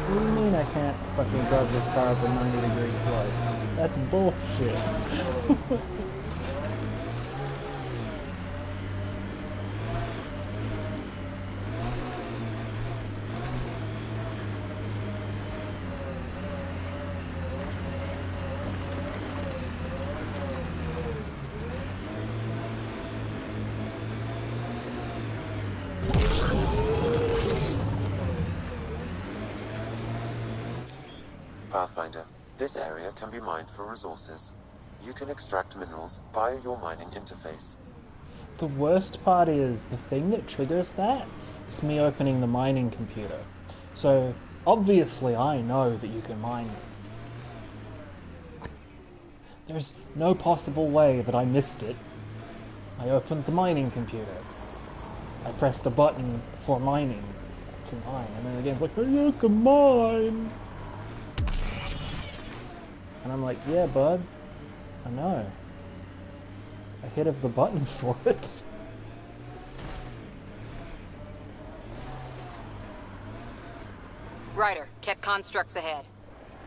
[SPEAKER 1] What do you mean I can't fucking drive this car up a 90-degree slope? That's bullshit.
[SPEAKER 16] Pathfinder, this area can be mined for resources. You can extract minerals via your mining interface.
[SPEAKER 1] The worst part is, the thing that triggers that is me opening the mining computer. So, obviously I know that you can mine. There's no possible way that I missed it. I opened the mining computer. I pressed a button for mining to mine, and then the game's like, hey, you can mine! And I'm like, yeah, bud, I know. I hit the button for it.
[SPEAKER 2] Ryder, Ket constructs ahead.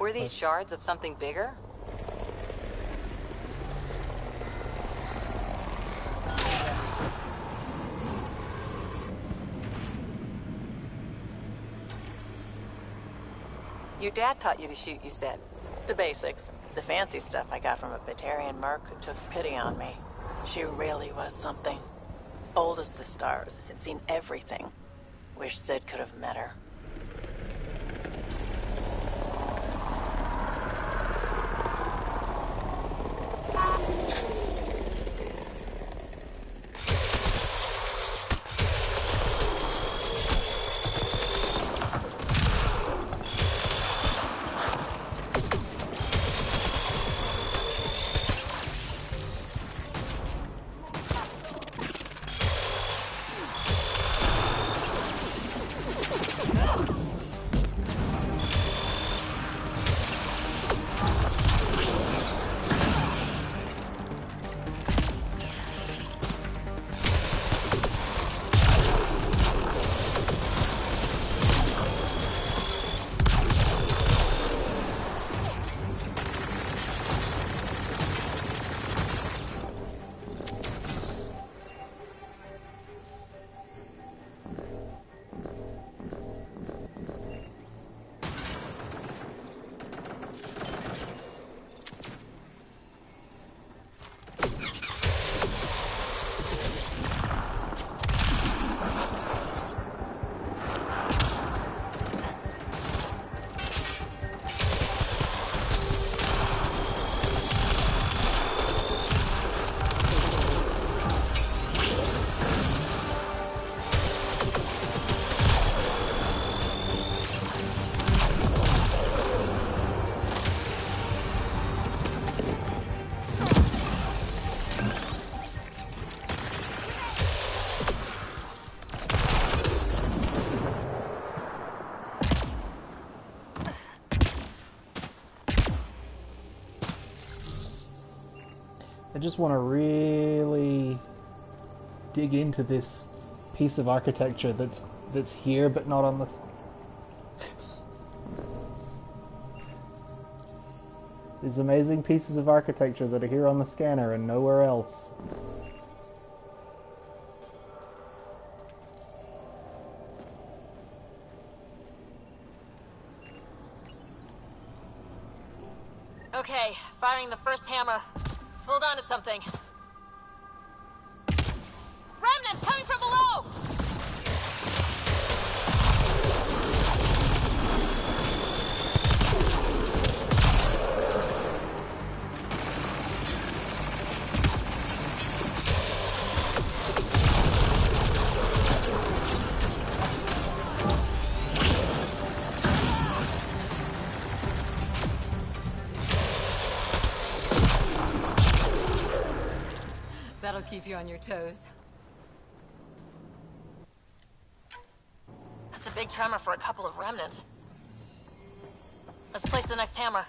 [SPEAKER 2] Were these shards of something bigger? Your dad taught you to shoot, you said.
[SPEAKER 4] The basics. The fancy stuff I got from a Batarian merc who took pity on me. She really was something. Old as the stars, had seen everything. Wish Sid could have met her.
[SPEAKER 1] I just want to really dig into this piece of architecture that's here but not on the... These amazing pieces of architecture that are here on the scanner and nowhere else.
[SPEAKER 2] Okay, firing the first hammer. Hold on to something. Remnants coming from below! That'll keep you on your toes. That's a big tremor for a couple of remnant. Let's place the next hammer.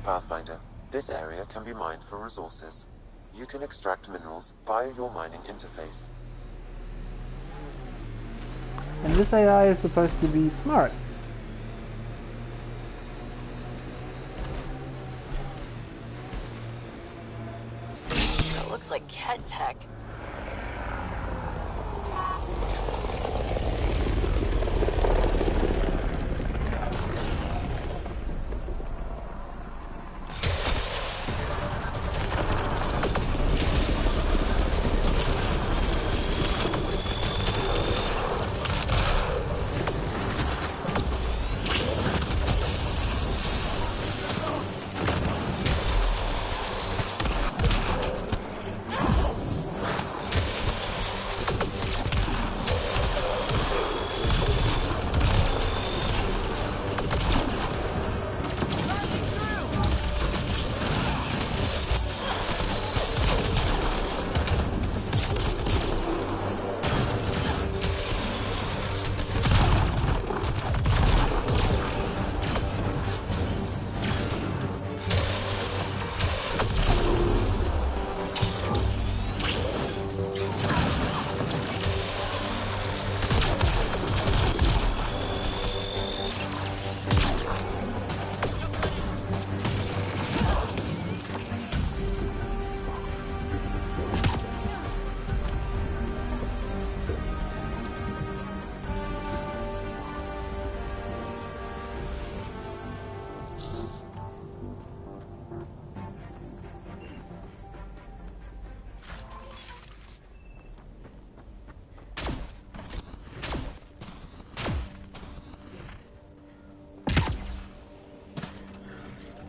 [SPEAKER 16] Pathfinder, this area can be mined for resources. You can extract minerals via your mining interface.
[SPEAKER 1] And this AI is supposed to be smart.
[SPEAKER 2] That looks like Ket tech.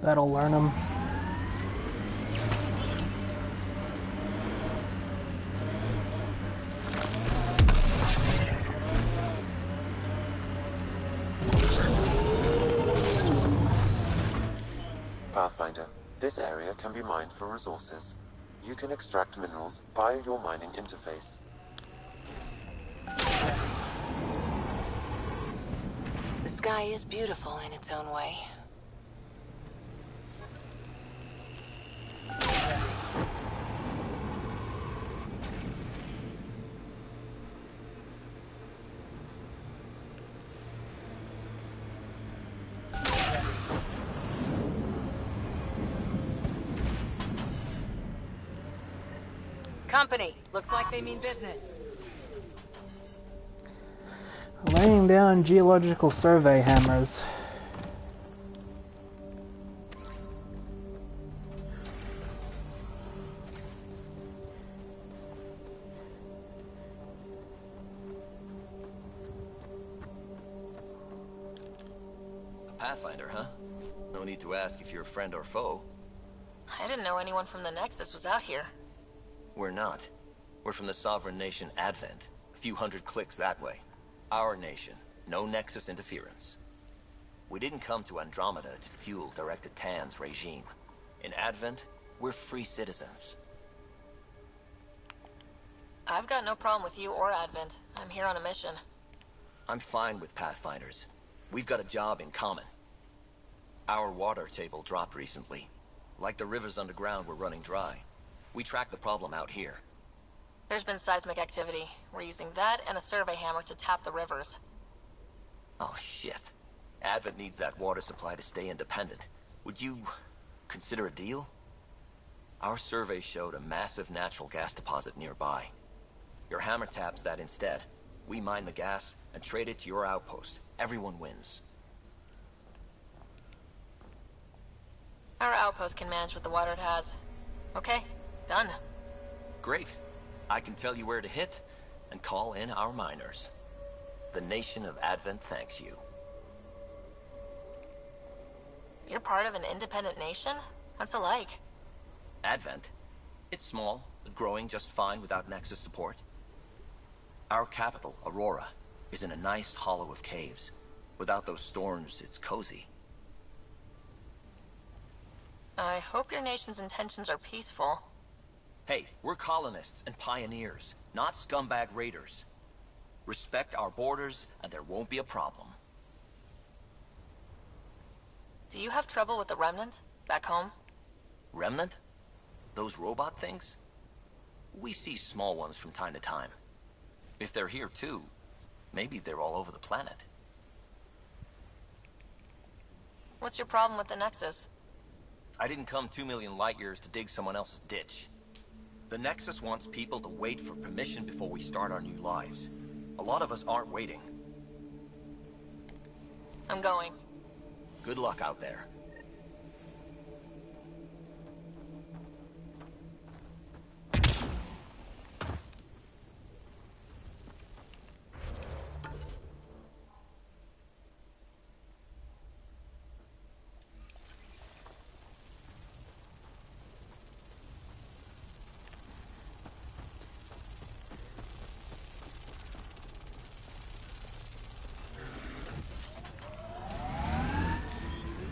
[SPEAKER 1] That'll learn them.
[SPEAKER 16] Pathfinder, this area can be mined for resources. You can extract minerals via your mining interface.
[SPEAKER 2] The sky is beautiful in its own way.
[SPEAKER 11] Company, looks like they mean business.
[SPEAKER 1] Laying down geological survey hammers.
[SPEAKER 15] A Pathfinder, huh? No need to ask if you're a friend or foe.
[SPEAKER 2] I didn't know anyone from the Nexus was out here.
[SPEAKER 15] We're not. We're from the sovereign nation Advent. A few hundred clicks that way. Our nation. No Nexus interference. We didn't come to Andromeda to fuel Director Tan's regime. In Advent, we're free citizens.
[SPEAKER 2] I've got no problem with you or Advent. I'm here on a mission.
[SPEAKER 15] I'm fine with Pathfinders. We've got a job in common. Our water table dropped recently. Like the rivers underground were running dry. We tracked the problem out here.
[SPEAKER 2] There's been seismic activity. We're using that and a survey hammer to tap the rivers.
[SPEAKER 15] Oh shit. Advent needs that water supply to stay independent. Would you consider a deal? Our survey showed a massive natural gas deposit nearby. Your hammer taps that instead. We mine the gas and trade it to your outpost. Everyone wins.
[SPEAKER 2] Our outpost can manage with the water it has. Okay, done.
[SPEAKER 15] Great. I can tell you where to hit and call in our miners. The nation of Advent thanks you.
[SPEAKER 2] You're part of an independent nation? What's it like?
[SPEAKER 15] Advent? It's small, but growing just fine without Nexus support. Our capital, Aurora, is in a nice hollow of caves. Without those storms, it's cozy.
[SPEAKER 2] I hope your nation's intentions are peaceful.
[SPEAKER 15] Hey, we're colonists and pioneers, not scumbag raiders. Respect our borders, and there won't be a problem.
[SPEAKER 2] Do you have trouble with the Remnant? Back home?
[SPEAKER 15] Remnant? Those robot things? We see small ones from time to time. If they're here too, maybe they're all over the planet.
[SPEAKER 2] What's your problem with the Nexus?
[SPEAKER 15] I didn't come 2 million light years to dig someone else's ditch. The Nexus wants people to wait for permission before we start our new lives. A lot of us aren't waiting.
[SPEAKER 2] I'm going.
[SPEAKER 15] Good luck out there.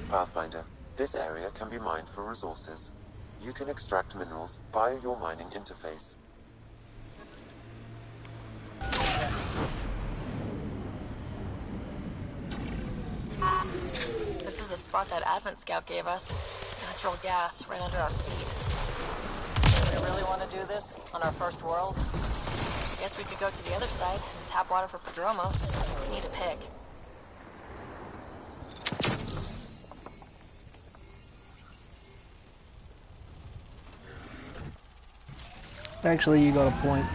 [SPEAKER 16] Pathfinder, this area can be mined for resources. You can extract minerals via your mining interface.
[SPEAKER 2] This is the spot that Advent Scout gave us. Natural gas right under our feet.
[SPEAKER 4] Do we really want to do this on our first world?
[SPEAKER 2] Guess we could go to the other side and tap water for Prodromos. We need to pick.
[SPEAKER 1] Actually, you got a point.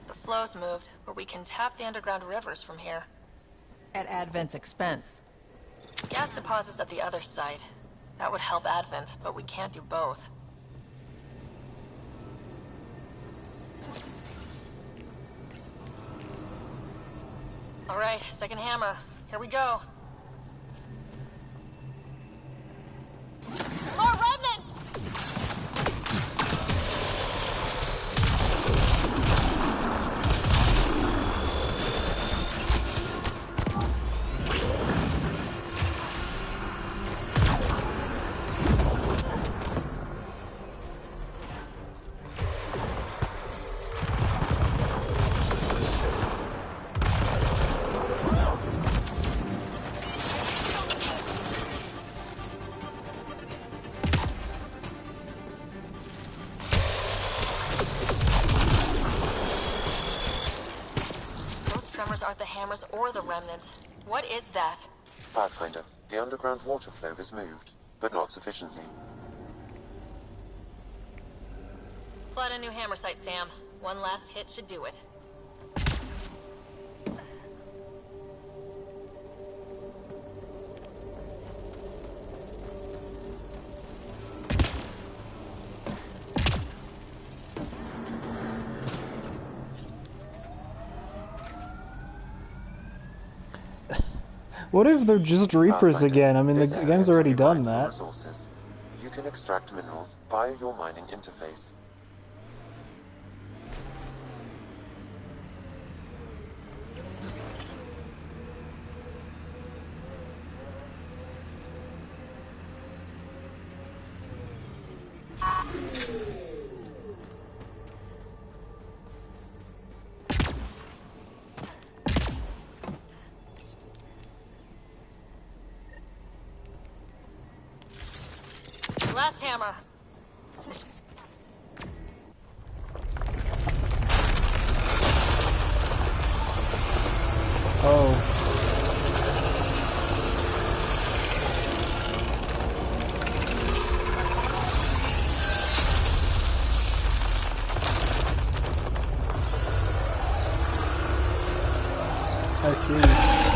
[SPEAKER 2] The flow's moved, but we can tap the underground rivers from here.
[SPEAKER 4] At Advent's expense.
[SPEAKER 2] Gas deposits at the other side. That would help Advent, but we can't do both. Alright, second hammer. Here we go. More remnants! Aren't the hammers or the remnant. What is that?
[SPEAKER 16] Pathfinder, the underground water flow has moved, but not sufficiently.
[SPEAKER 2] Flood a new hammer site, Sam. One last hit should do it.
[SPEAKER 1] What if they're just Reapers
[SPEAKER 16] Pathfinder,
[SPEAKER 1] again? I mean, the
[SPEAKER 16] this area
[SPEAKER 1] game's
[SPEAKER 16] can
[SPEAKER 1] already
[SPEAKER 16] be
[SPEAKER 1] done
[SPEAKER 16] mined for
[SPEAKER 1] that.
[SPEAKER 16] resources. You can extract minerals via your mining interface.
[SPEAKER 2] Last hammer.
[SPEAKER 1] Oh. I see.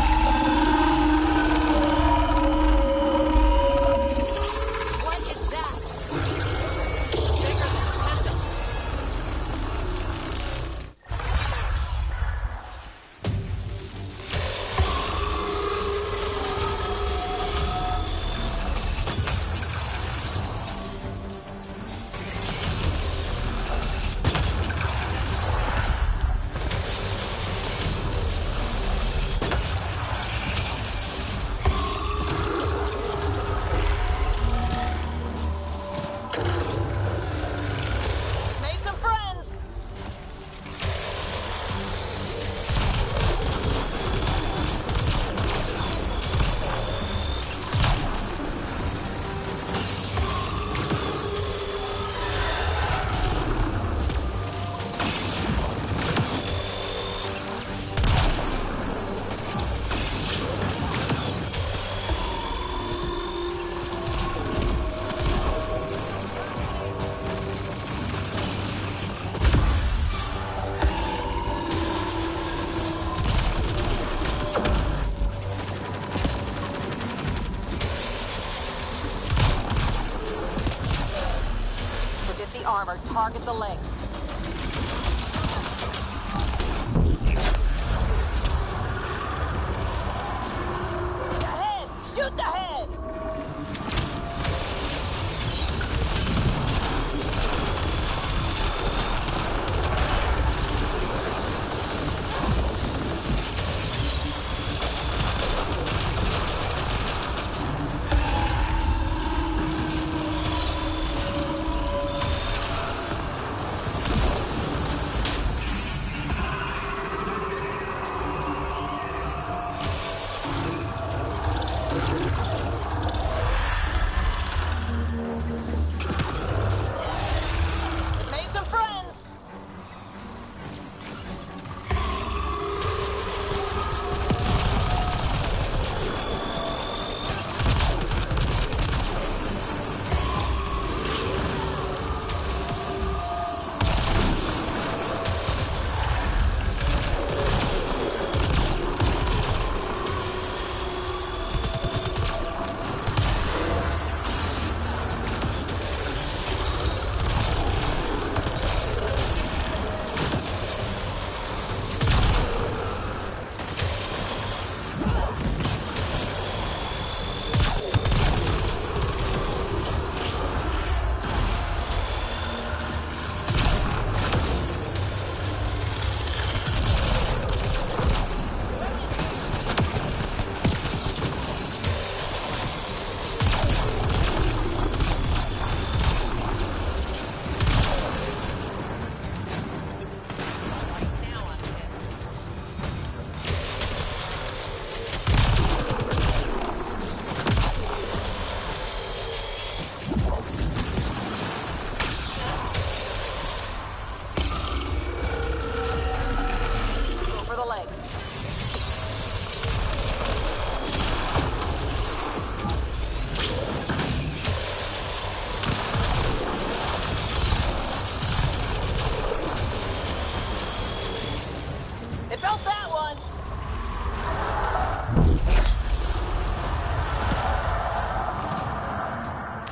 [SPEAKER 2] Armor, target the legs. The head! Shoot the head!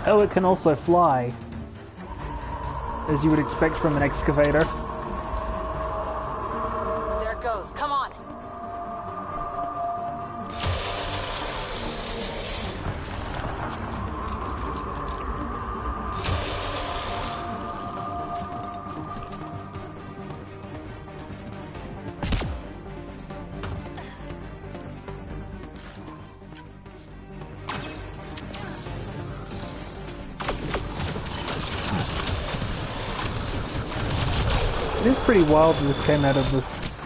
[SPEAKER 1] Oh, it can also fly, as you would expect from an excavator.
[SPEAKER 9] There it goes. Come on.
[SPEAKER 1] It is pretty wild that this came out of this.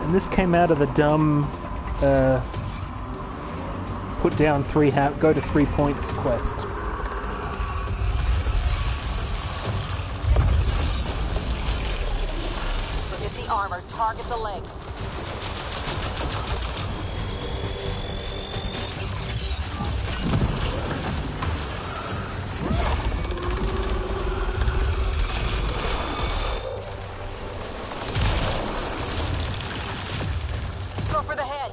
[SPEAKER 1] And this came out of the dumb put down go to 3 points quest.
[SPEAKER 9] So hit the armor, target the legs. Go for the head.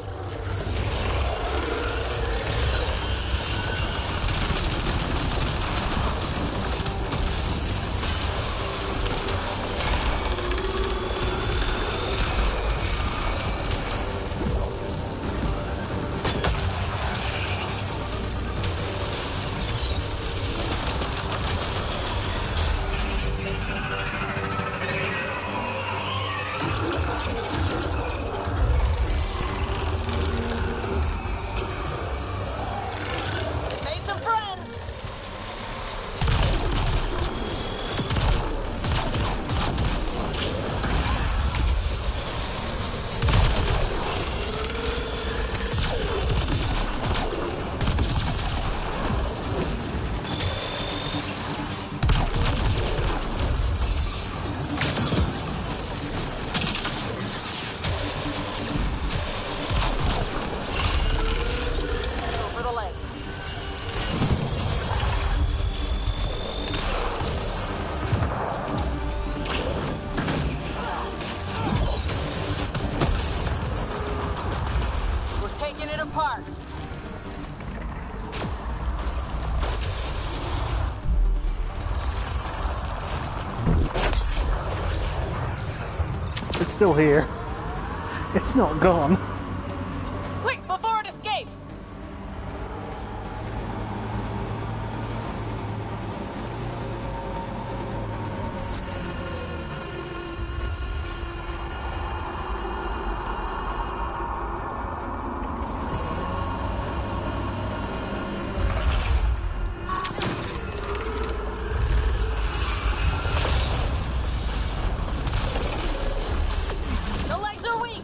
[SPEAKER 9] Made some friends. Go for the legs. We're taking it apart.
[SPEAKER 1] It's still here. It's not gone.
[SPEAKER 9] Quick, before it escapes. The legs are weak.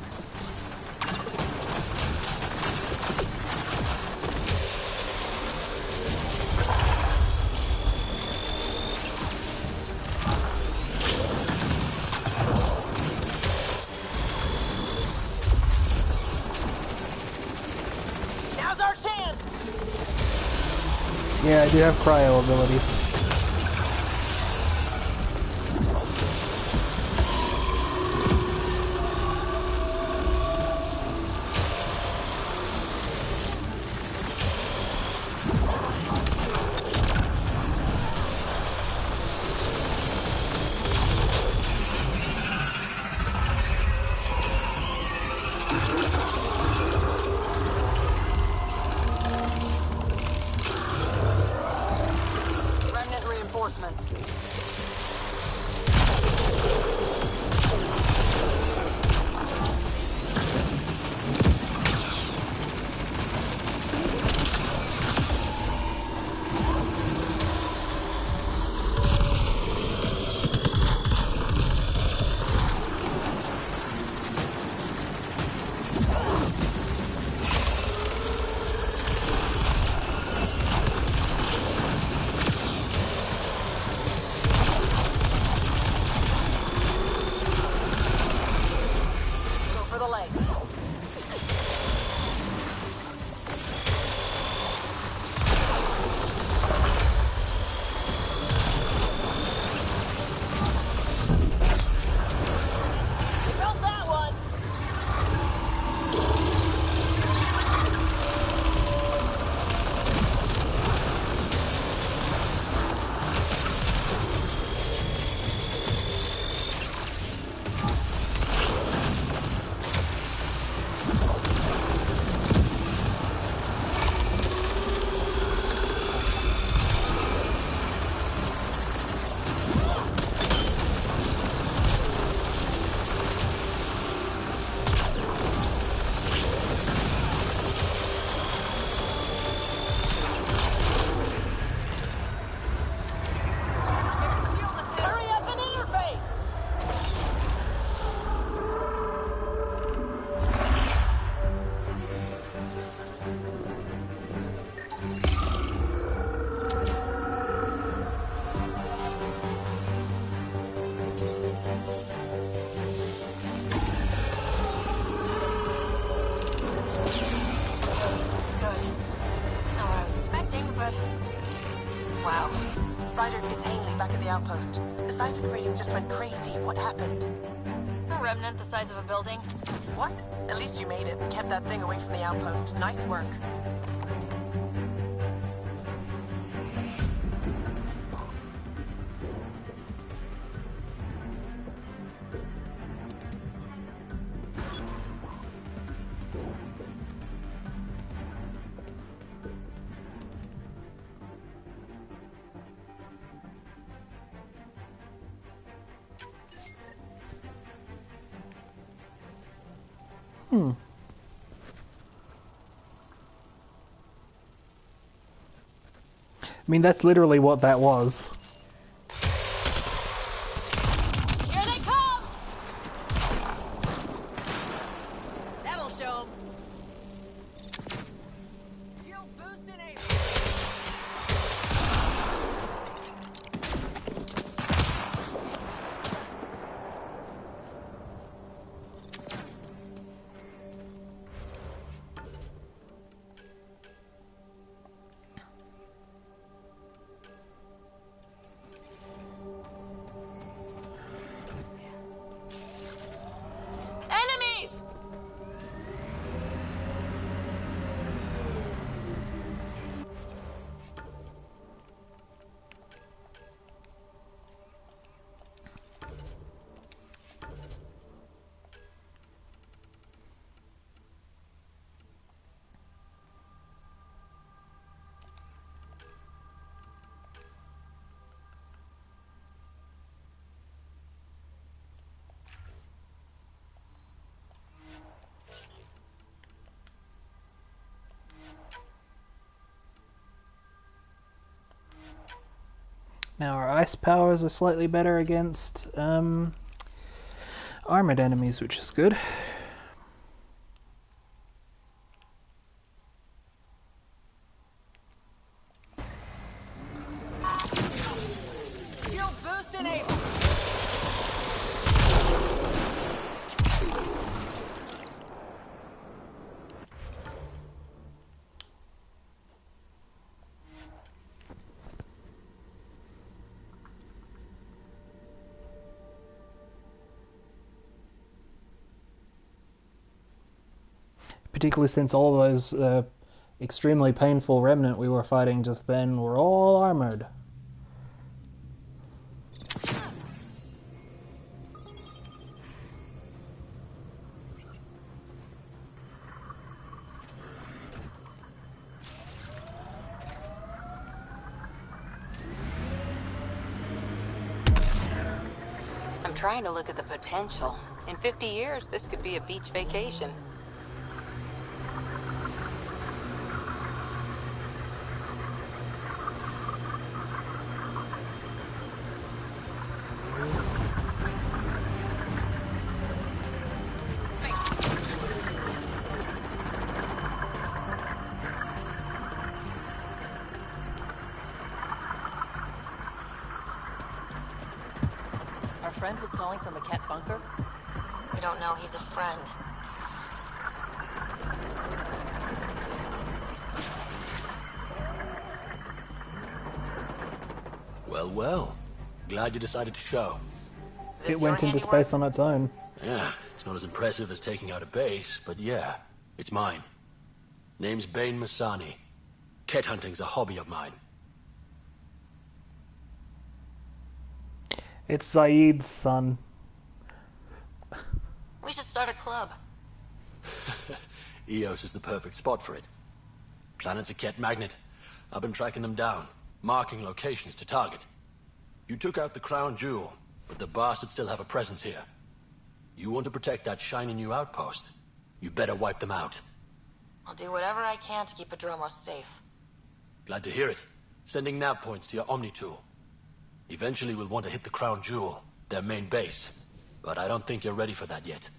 [SPEAKER 9] Now's our chance.
[SPEAKER 1] Yeah, I do have cryo abilities.
[SPEAKER 2] good. Wow.
[SPEAKER 19] Ryder, it's Ainley back at the outpost. The seismic readings just went crazy. What happened?
[SPEAKER 2] A remnant the size of a building.
[SPEAKER 19] What? At least you made it and kept that thing away from the outpost. Nice work.
[SPEAKER 1] I mean, that's literally what that was.
[SPEAKER 2] Here they come! That'll show 'em. Shield boost enabled. Enemies!
[SPEAKER 1] Now our ice powers are slightly better against armored enemies, which is good.
[SPEAKER 2] Shield boost enabled.
[SPEAKER 1] Particularly since all those extremely painful remnant we were fighting just then were all armored.
[SPEAKER 9] I'm trying to look at the potential. In 50 years, this could be a beach vacation.
[SPEAKER 4] Our friend was calling from a Ket bunker?
[SPEAKER 2] We don't know he's a friend.
[SPEAKER 10] Well, well. Glad you decided to show.
[SPEAKER 1] It went into space on its own.
[SPEAKER 10] Yeah, it's not as impressive as taking out a base, but yeah, it's mine. Name's Bain Masani. Ket hunting's a hobby of mine.
[SPEAKER 1] It's Zaid's son.
[SPEAKER 2] We should start a club.
[SPEAKER 10] Eos is the perfect spot for it. Planet's a Ket magnet. I've been tracking them down, marking locations to target. You took out the crown jewel, but the bastards still have a presence here. You want to protect that shiny new outpost? You better wipe them out.
[SPEAKER 2] I'll do whatever I can to keep Padromos safe.
[SPEAKER 10] Glad to hear it. Sending nav points to your Omni tool. Eventually we'll want to hit the crown jewel, their main base. But I don't think you're ready for that yet.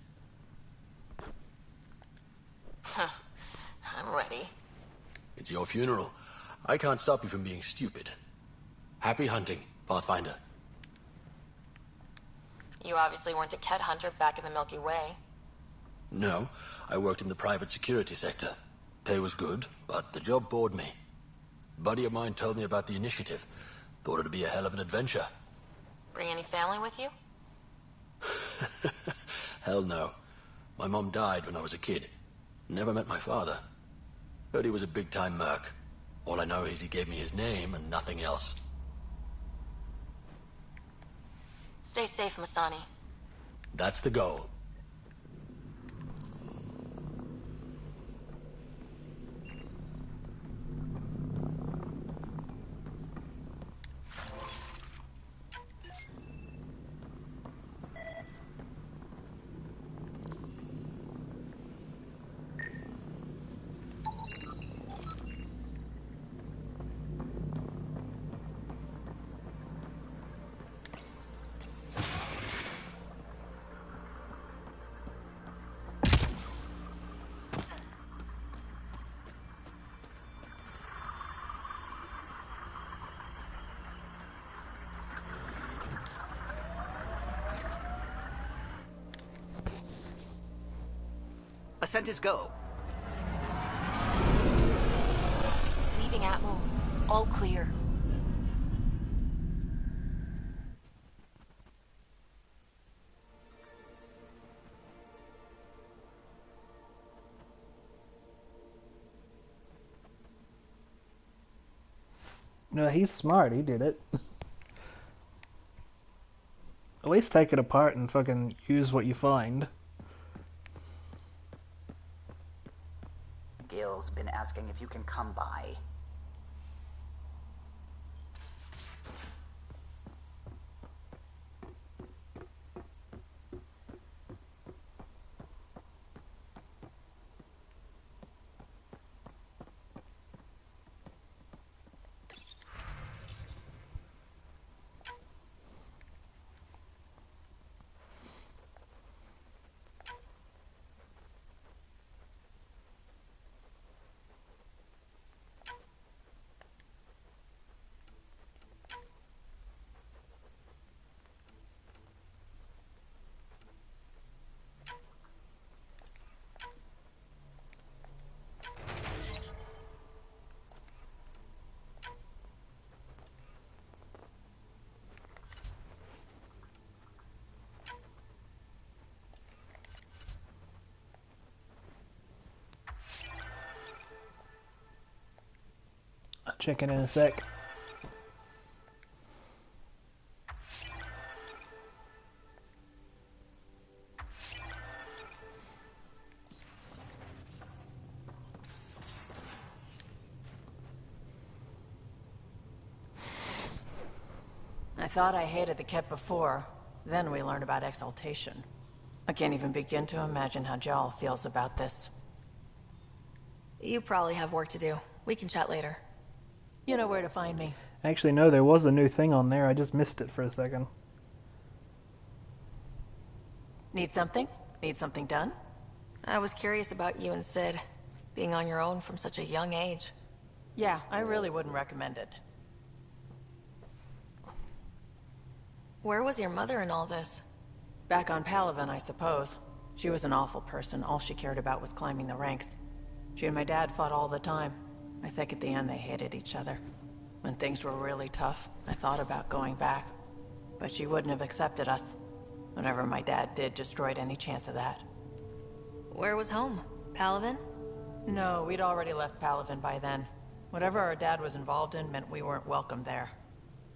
[SPEAKER 2] I'm ready.
[SPEAKER 10] It's your funeral. I can't stop you from being stupid. Happy hunting, Pathfinder.
[SPEAKER 2] You obviously weren't a Ket hunter back in the Milky Way.
[SPEAKER 10] No, I worked in the private security sector. Pay was good, but the job bored me. Buddy of mine told me about the initiative. Thought it'd be a hell of an adventure.
[SPEAKER 2] Bring any family with you?
[SPEAKER 10] Hell no. My mom died when I was a kid. Never met my father. Heard he was a big-time merc. All I know is he gave me his name and nothing else.
[SPEAKER 2] Stay safe, Masani.
[SPEAKER 10] That's the goal.
[SPEAKER 20] Ascent is go.
[SPEAKER 2] Leaving Atmo. All clear.
[SPEAKER 1] No, he's smart. He did it. At least take it apart and fucking use what you find.
[SPEAKER 20] Gil's been asking if you can come by.
[SPEAKER 1] I'll check in a sec.
[SPEAKER 4] I thought I hated the Ket before. Then we learned about exaltation. I can't even begin to imagine how Jal feels about this.
[SPEAKER 2] You probably have work to do. We can chat later.
[SPEAKER 4] You know where to find me.
[SPEAKER 1] Actually, no, there was a new thing on there. I just missed it for a second.
[SPEAKER 4] Need something? Need something done?
[SPEAKER 2] I was curious about you and Sid. Being on your own from such a young age.
[SPEAKER 4] Yeah, I really wouldn't recommend it.
[SPEAKER 2] Where was your mother in all this?
[SPEAKER 4] Back on Palaven, I suppose. She was an awful person. All she cared about was climbing the ranks. She and my dad fought all the time. I think at the end they hated each other. When things were really tough, I thought about going back. But she wouldn't have accepted us. Whatever my dad did destroyed any chance of that.
[SPEAKER 2] Where was home? Palaven?
[SPEAKER 4] No, we'd already left Palaven by then. Whatever our dad was involved in meant we weren't welcome there.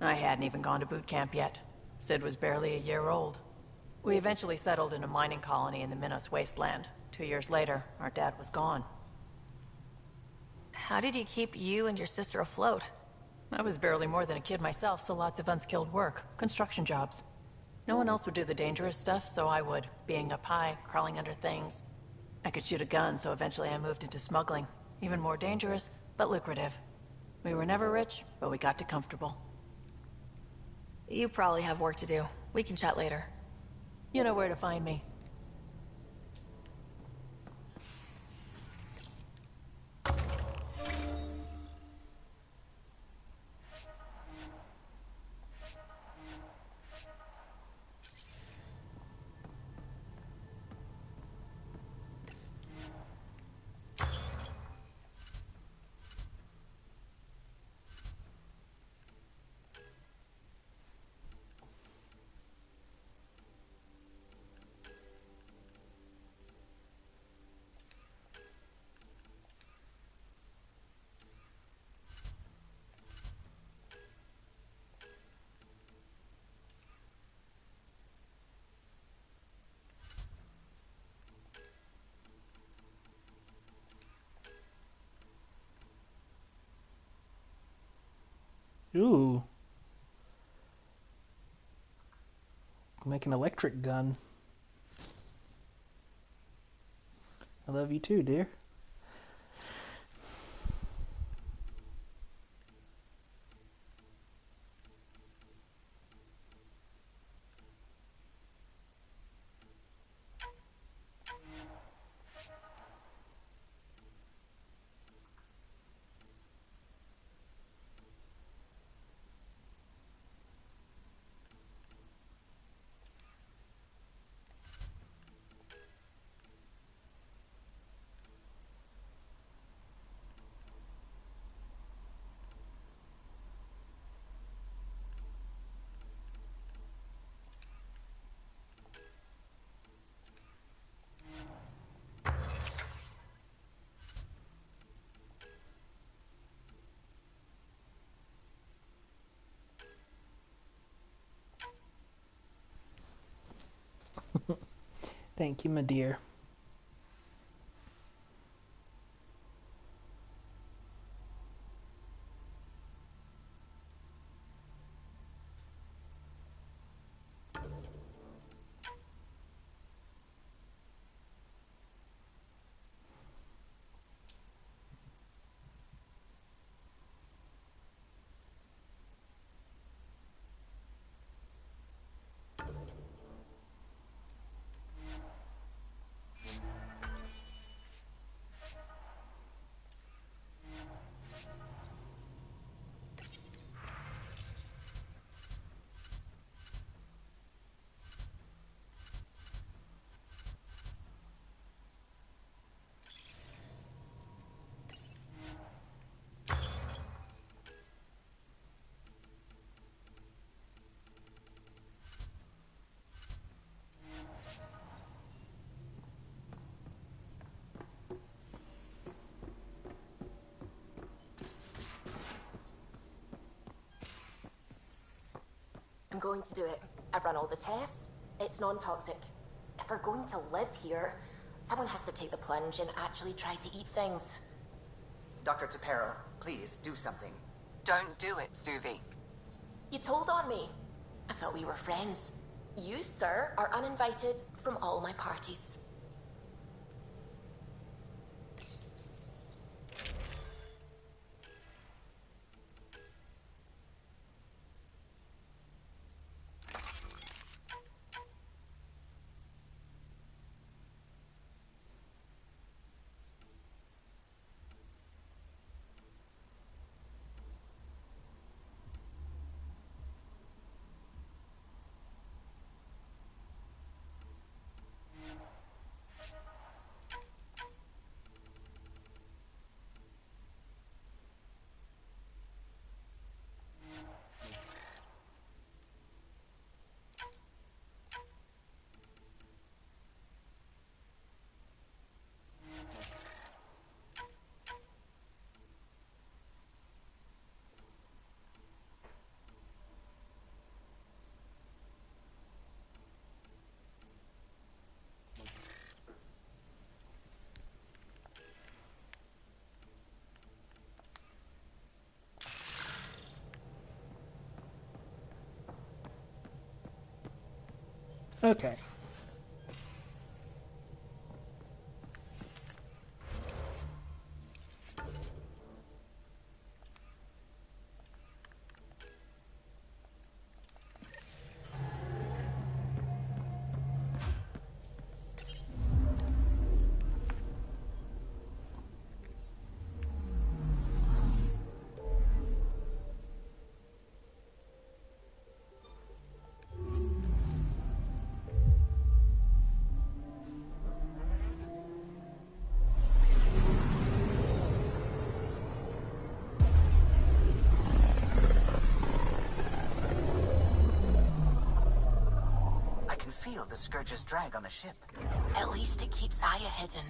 [SPEAKER 4] I hadn't even gone to boot camp yet. Sid was barely a year old. We eventually settled in a mining colony in the Minos wasteland. 2 years later, our dad was gone.
[SPEAKER 2] How did he keep you and your sister afloat?
[SPEAKER 4] I was barely more than a kid myself, so lots of unskilled work. Construction jobs. No one else would do the dangerous stuff, so I would. Being up high, crawling under things. I could shoot a gun, so eventually I moved into smuggling. Even more dangerous, but lucrative. We were never rich, but we got to comfortable.
[SPEAKER 2] You probably have work to do. We can chat later.
[SPEAKER 4] You know where to find me.
[SPEAKER 1] Ooh. Make an electric gun. I love you too, dear. Thank you, my dear.
[SPEAKER 2] I'm going to do it. I've run all the tests. It's non-toxic. If we're going to live here, someone has to take the plunge and actually try to eat things.
[SPEAKER 20] Dr. Tapero, please do something.
[SPEAKER 3] Don't do it, Suvi.
[SPEAKER 2] You told on me. I thought we were friends. You, sir, are uninvited from all my parties.
[SPEAKER 1] Okay.
[SPEAKER 20] Feel the Scourge's drag on the ship.
[SPEAKER 2] At least it keeps Aya hidden.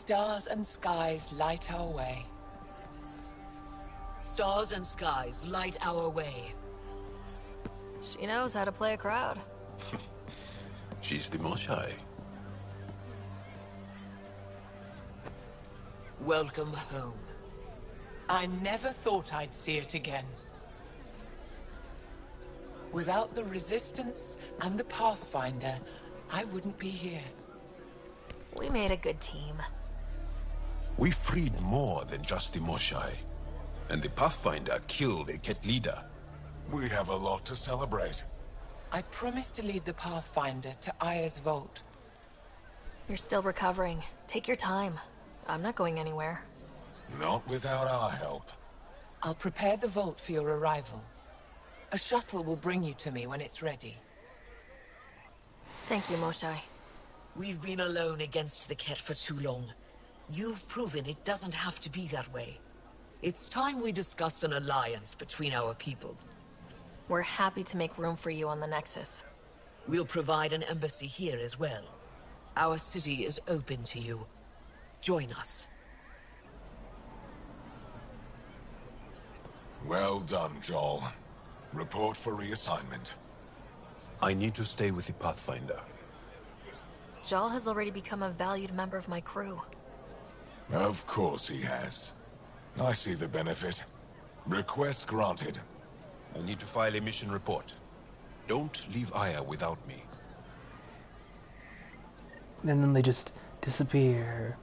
[SPEAKER 19] Stars and skies light our way.
[SPEAKER 3] Stars and skies light our way.
[SPEAKER 2] She knows how to play a crowd.
[SPEAKER 10] She's the Moshai.
[SPEAKER 19] Welcome home. I never thought I'd see it again. Without the Resistance and the Pathfinder, I wouldn't be here.
[SPEAKER 2] We made a good team.
[SPEAKER 14] We freed more than just the Moshai. And the Pathfinder killed a Ket leader. We have a lot to celebrate.
[SPEAKER 19] I promised to lead the Pathfinder to Aya's vault.
[SPEAKER 2] You're still recovering. Take your time. I'm not going anywhere.
[SPEAKER 14] Not without our help.
[SPEAKER 19] I'll prepare the vault for your arrival. A shuttle will bring you to me when it's ready.
[SPEAKER 2] Thank you, Moshai.
[SPEAKER 3] We've been alone against the Ket for too long. You've proven it doesn't have to be that way. It's time we discussed an alliance between our people.
[SPEAKER 2] We're happy to make room for you on the Nexus.
[SPEAKER 3] We'll provide an embassy here as well. Our city is open to you. Join us.
[SPEAKER 14] Well done, Joel. Report for reassignment. I need to stay with the Pathfinder.
[SPEAKER 2] Jal has already become a valued member of my crew.
[SPEAKER 14] Of course he has. I see the benefit. Request granted. I need to file a mission report. Don't leave Aya without me.
[SPEAKER 1] And then they just disappear.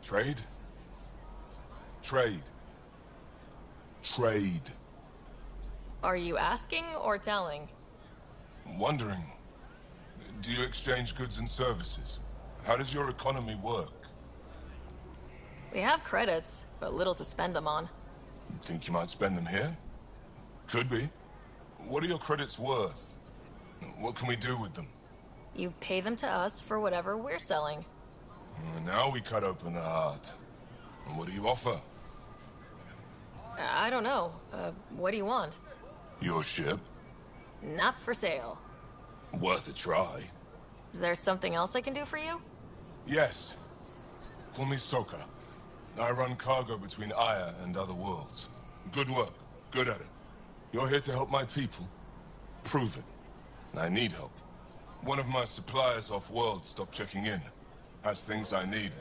[SPEAKER 14] Trade? Trade. Trade.
[SPEAKER 2] Are you asking or telling?
[SPEAKER 14] Wondering, do you exchange goods and services? How does your economy work?
[SPEAKER 2] We have credits, but little to spend them on.
[SPEAKER 14] Think you might spend them here? Could be. What are your credits worth? What can we do with them?
[SPEAKER 2] You pay them to us for whatever we're selling.
[SPEAKER 14] Now we cut open the heart. What do you offer?
[SPEAKER 2] I don't know. What do you want?
[SPEAKER 14] Your ship?
[SPEAKER 2] Not for sale.
[SPEAKER 14] Worth a try.
[SPEAKER 2] Is there something else I can do for you?
[SPEAKER 14] Yes. Call me Soka. I run cargo between Aya and other worlds. Good work. Good at it. You're here to help my people? Prove it. I need help. One of my suppliers off-world stopped checking in. Has things I need.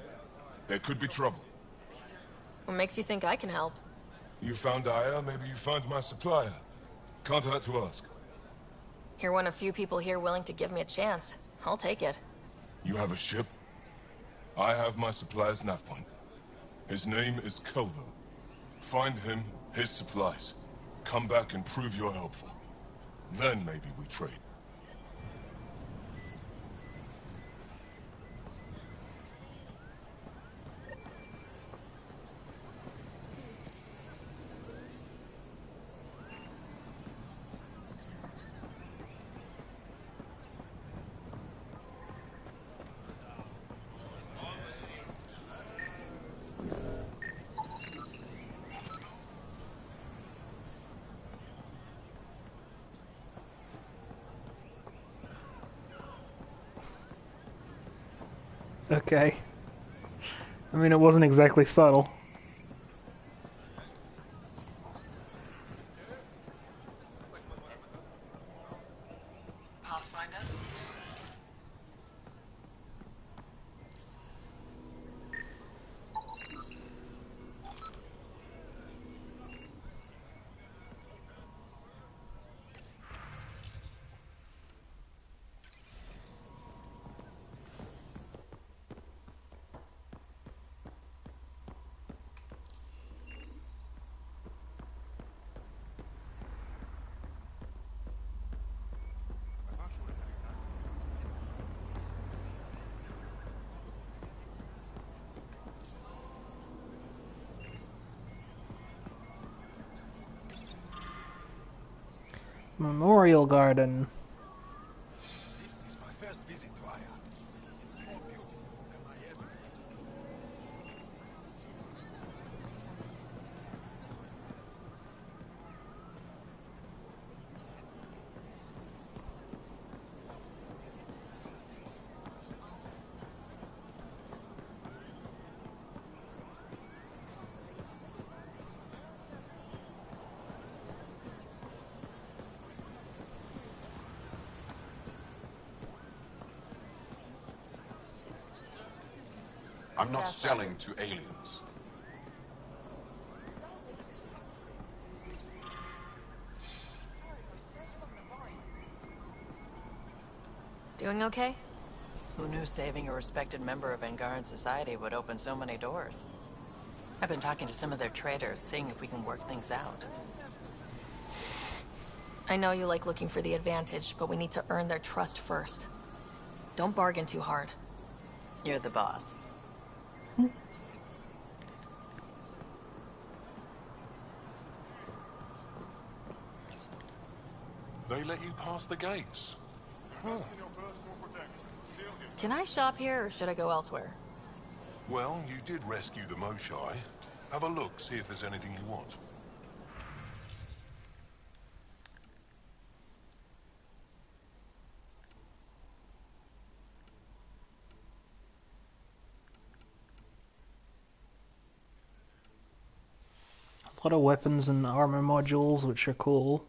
[SPEAKER 14] There could be trouble.
[SPEAKER 2] What makes you think I can help?
[SPEAKER 14] You found Aya, maybe you found my supplier. Can't hurt to ask.
[SPEAKER 2] You're one of few people here willing to give me a chance. I'll take it.
[SPEAKER 14] You have a ship? I have my supplier's nav point. His name is Koldo. Find him, his supplies. Come back and prove you're helpful. Then maybe we trade.
[SPEAKER 1] Okay. I mean, it wasn't exactly subtle.
[SPEAKER 19] Pathfinder?
[SPEAKER 1] Memorial Garden.
[SPEAKER 14] This is my first visit to Aya. It's more beautiful than I ever... I'm not selling to aliens.
[SPEAKER 2] Doing okay?
[SPEAKER 4] Who knew saving a respected member of Angaran society would open so many doors? I've been talking to some of their traders, seeing if we can work things out.
[SPEAKER 2] I know you like looking for the advantage, but we need to earn their trust first. Don't bargain too hard.
[SPEAKER 4] You're the boss.
[SPEAKER 14] They let you pass the gates. Huh.
[SPEAKER 2] Can I shop here, or should I go elsewhere?
[SPEAKER 14] Well, you did rescue the Moshae. Have a look, see if there's anything you want.
[SPEAKER 1] A lot of weapons and armor modules, which are cool.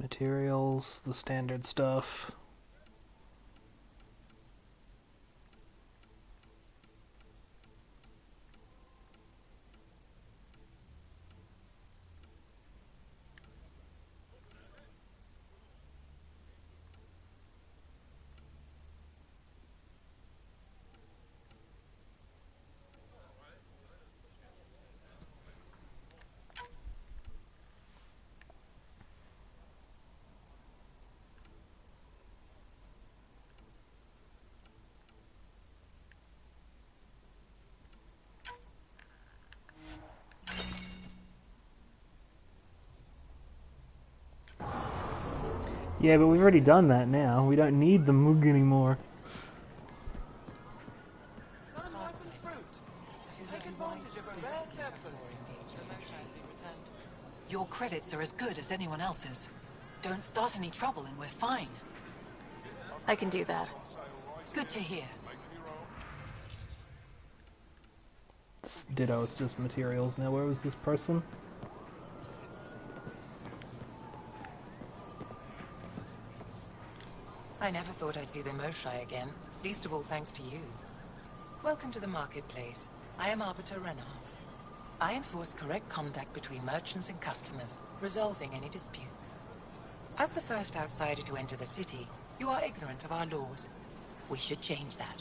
[SPEAKER 1] Materials, the standard stuff. Yeah, but we've already done that now. We don't need the Moog anymore.
[SPEAKER 4] Your credits are as good as anyone else's. Don't start any trouble and we're fine.
[SPEAKER 2] I can do that.
[SPEAKER 4] Good to hear.
[SPEAKER 1] Ditto, it's just materials. Now, where was this person?
[SPEAKER 4] I never thought I'd see the Moshae again, least of all thanks to you. Welcome to the marketplace. I am Arbiter Renarth. I enforce correct contact between merchants and customers, resolving any disputes. As the first outsider to enter the city, you are ignorant of our laws. We should change that.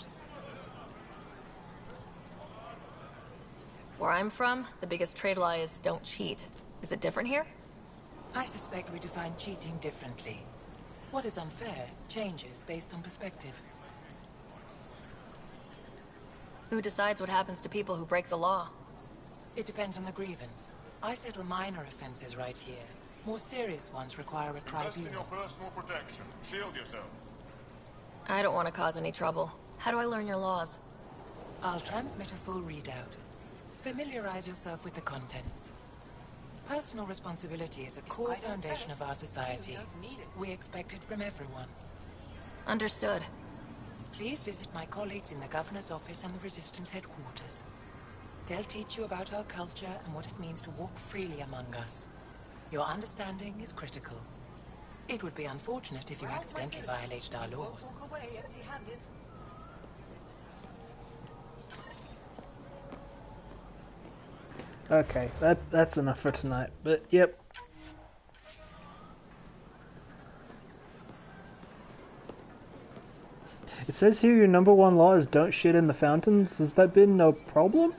[SPEAKER 2] Where I'm from, the biggest trade law is don't cheat. Is it different here?
[SPEAKER 4] I suspect we define cheating differently. What is unfair changes based on perspective.
[SPEAKER 2] Who decides what happens to people who break the law?
[SPEAKER 4] It depends on the grievance. I settle minor offenses right here. More serious ones require a tribunal.
[SPEAKER 14] Invest in your personal protection. Shield yourself.
[SPEAKER 2] I don't want to cause any trouble. How do I learn your laws?
[SPEAKER 4] I'll transmit a full readout. Familiarize yourself with the contents. Personal responsibility is a core foundation of our society. We expect it from everyone.
[SPEAKER 2] Understood.
[SPEAKER 4] Please visit my colleagues in the Governor's office and the Resistance headquarters. They'll teach you about our culture and what it means to walk freely among us. Your understanding is critical. It would be unfortunate if you accidentally violated our laws.
[SPEAKER 19] Walk away empty-handed.
[SPEAKER 1] Okay, that's enough for tonight. But yep. It says here your #1 law is don't shit in the fountains. Has that been no problem?